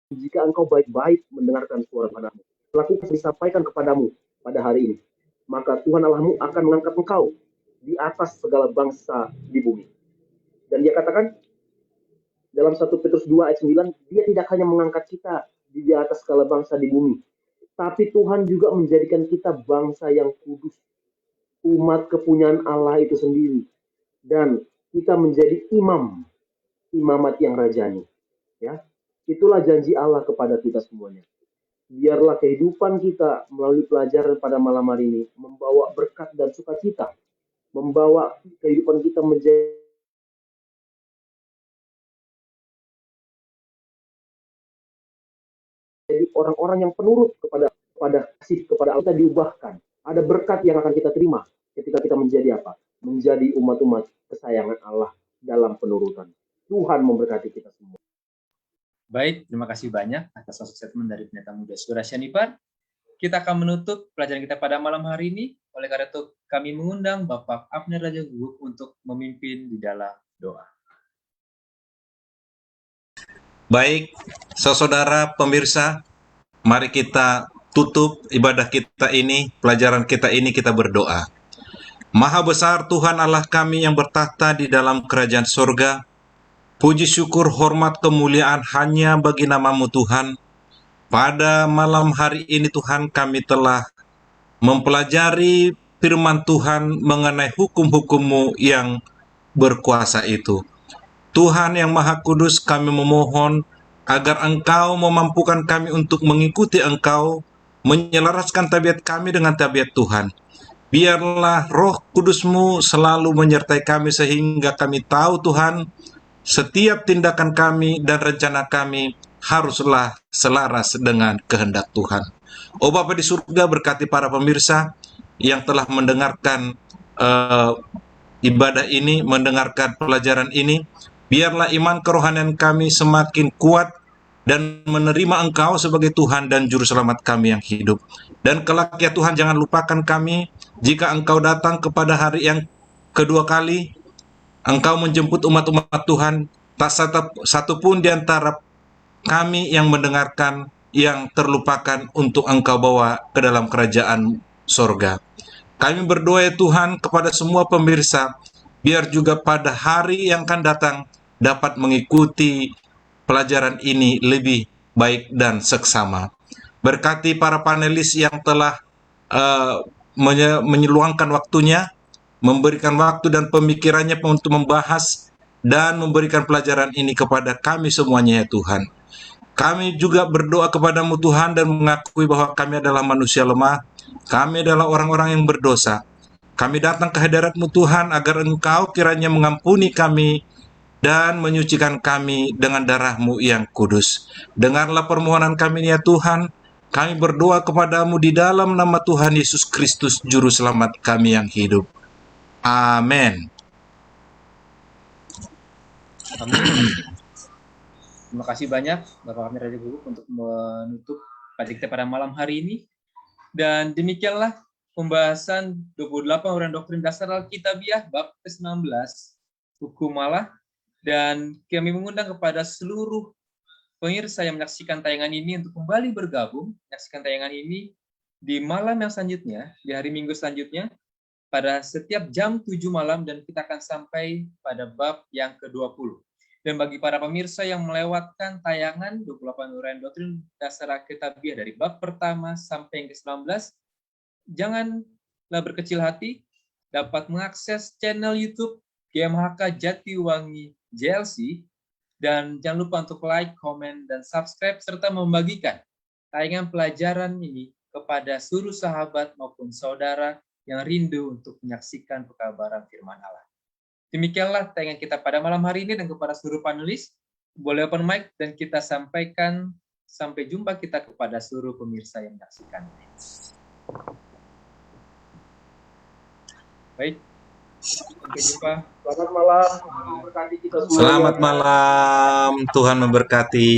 jika engkau baik-baik mendengarkan suara padamu, lakukan disampaikan kepadamu pada hari ini, maka Tuhan Allahmu akan mengangkat engkau di atas segala bangsa di bumi. Dan dia katakan dalam 1 Petrus 2 ayat 9, dia tidak hanya mengangkat kita di atas segala bangsa di bumi, tapi Tuhan juga menjadikan kita bangsa yang kudus, umat kepunyaan Allah itu sendiri, dan kita menjadi imamat yang rajani. Ya, itulah janji Allah kepada kita semuanya. Biarlah kehidupan kita melalui pelajaran pada malam hari ini membawa berkat dan sukacita, membawa kehidupan kita menjadi orang-orang yang penurut kepada kasih kepada Allah. Kita diubahkan. Ada berkat yang akan kita terima ketika kita menjadi apa? Menjadi umat-umat kesayangan Allah dalam penurutan. Tuhan memberkati kita semua. Baik, terima kasih banyak atas statement dari Pendeta Muda Surya Sianipar. Kita akan menutup pelajaran kita pada malam hari ini. Oleh karena itu, kami mengundang Bapak Abner Raja Guguk untuk memimpin di dalam doa. Baik, saudara pemirsa, mari kita tutup ibadah kita ini, pelajaran kita ini, kita berdoa. Maha besar Tuhan Allah kami yang bertahta di dalam kerajaan surga, puji syukur hormat kemuliaan hanya bagi nama-Mu Tuhan. Pada malam hari ini Tuhan, kami telah mempelajari firman Tuhan mengenai hukum-hukum-Mu yang berkuasa itu. Tuhan yang Maha Kudus, kami memohon agar Engkau memampukan kami untuk mengikuti Engkau, menyelaraskan tabiat kami dengan tabiat Tuhan. Biarlah Roh Kudus-Mu selalu menyertai kami sehingga kami tahu Tuhan, setiap tindakan kami dan rencana kami haruslah selaras dengan kehendak Tuhan. Oh Bapa di surga, berkati para pemirsa yang telah mendengarkan ibadah ini, mendengarkan pelajaran ini. Biarlah iman kerohanian kami semakin kuat dan menerima Engkau sebagai Tuhan dan Juru Selamat kami yang hidup. Dan kelak ya Tuhan, jangan lupakan kami jika Engkau datang kepada hari yang kedua kali. Engkau menjemput umat-umat Tuhan, tak satu pun di antara kami yang mendengarkan yang terlupakan untuk Engkau bawa ke dalam kerajaan sorga. Kami berdoa ya Tuhan kepada semua pemirsa, biar juga pada hari yang akan datang dapat mengikuti pelajaran ini lebih baik dan seksama. Berkati para panelis yang telah menyeluangkan waktunya, memberikan waktu dan pemikirannya untuk membahas dan memberikan pelajaran ini kepada kami semuanya ya Tuhan. Kami juga berdoa kepadamu Tuhan dan mengakui bahwa kami adalah manusia lemah, kami adalah orang-orang yang berdosa. Kami datang ke hadirat-Mu Tuhan agar Engkau kiranya mengampuni kami dan menyucikan kami dengan darah-Mu yang kudus. Dengarlah permohonan kami ya Tuhan. Kami berdoa kepadamu di dalam nama Tuhan Yesus Kristus, Juru Selamat kami yang hidup. Amin. Amin. Terima kasih banyak Bapak Amir Raja Guru untuk menutup kajian kita pada malam hari ini. Dan demikianlah pembahasan 28 uraian doktrin dasar Alkitabiah bab ke-19 hukum Allah, dan kami mengundang kepada seluruh pemirsa yang menyaksikan tayangan ini untuk kembali bergabung menyaksikan tayangan ini di malam yang selanjutnya, di hari Minggu selanjutnya pada setiap jam 7 malam, dan kita akan sampai pada bab yang ke-20. Dan bagi para pemirsa yang melewatkan tayangan 28 uraian doktrin dasar Alkitabiah dari bab pertama sampai yang ke-19, janganlah berkecil hati, dapat mengakses channel YouTube GMHK Jatiwangi JLC, dan jangan lupa untuk like, komen, dan subscribe, serta membagikan tayangan pelajaran ini kepada seluruh sahabat maupun saudara yang rindu untuk menyaksikan pekabaran firman Allah. Demikianlah tayangan kita pada malam hari ini, dan kepada seluruh panelis, boleh open mic dan kita sampaikan sampai jumpa kita kepada seluruh pemirsa yang menyaksikan. Baik, sampai jumpa. Selamat malam, Tuhan memberkati kita semua. Selamat malam, Tuhan memberkati.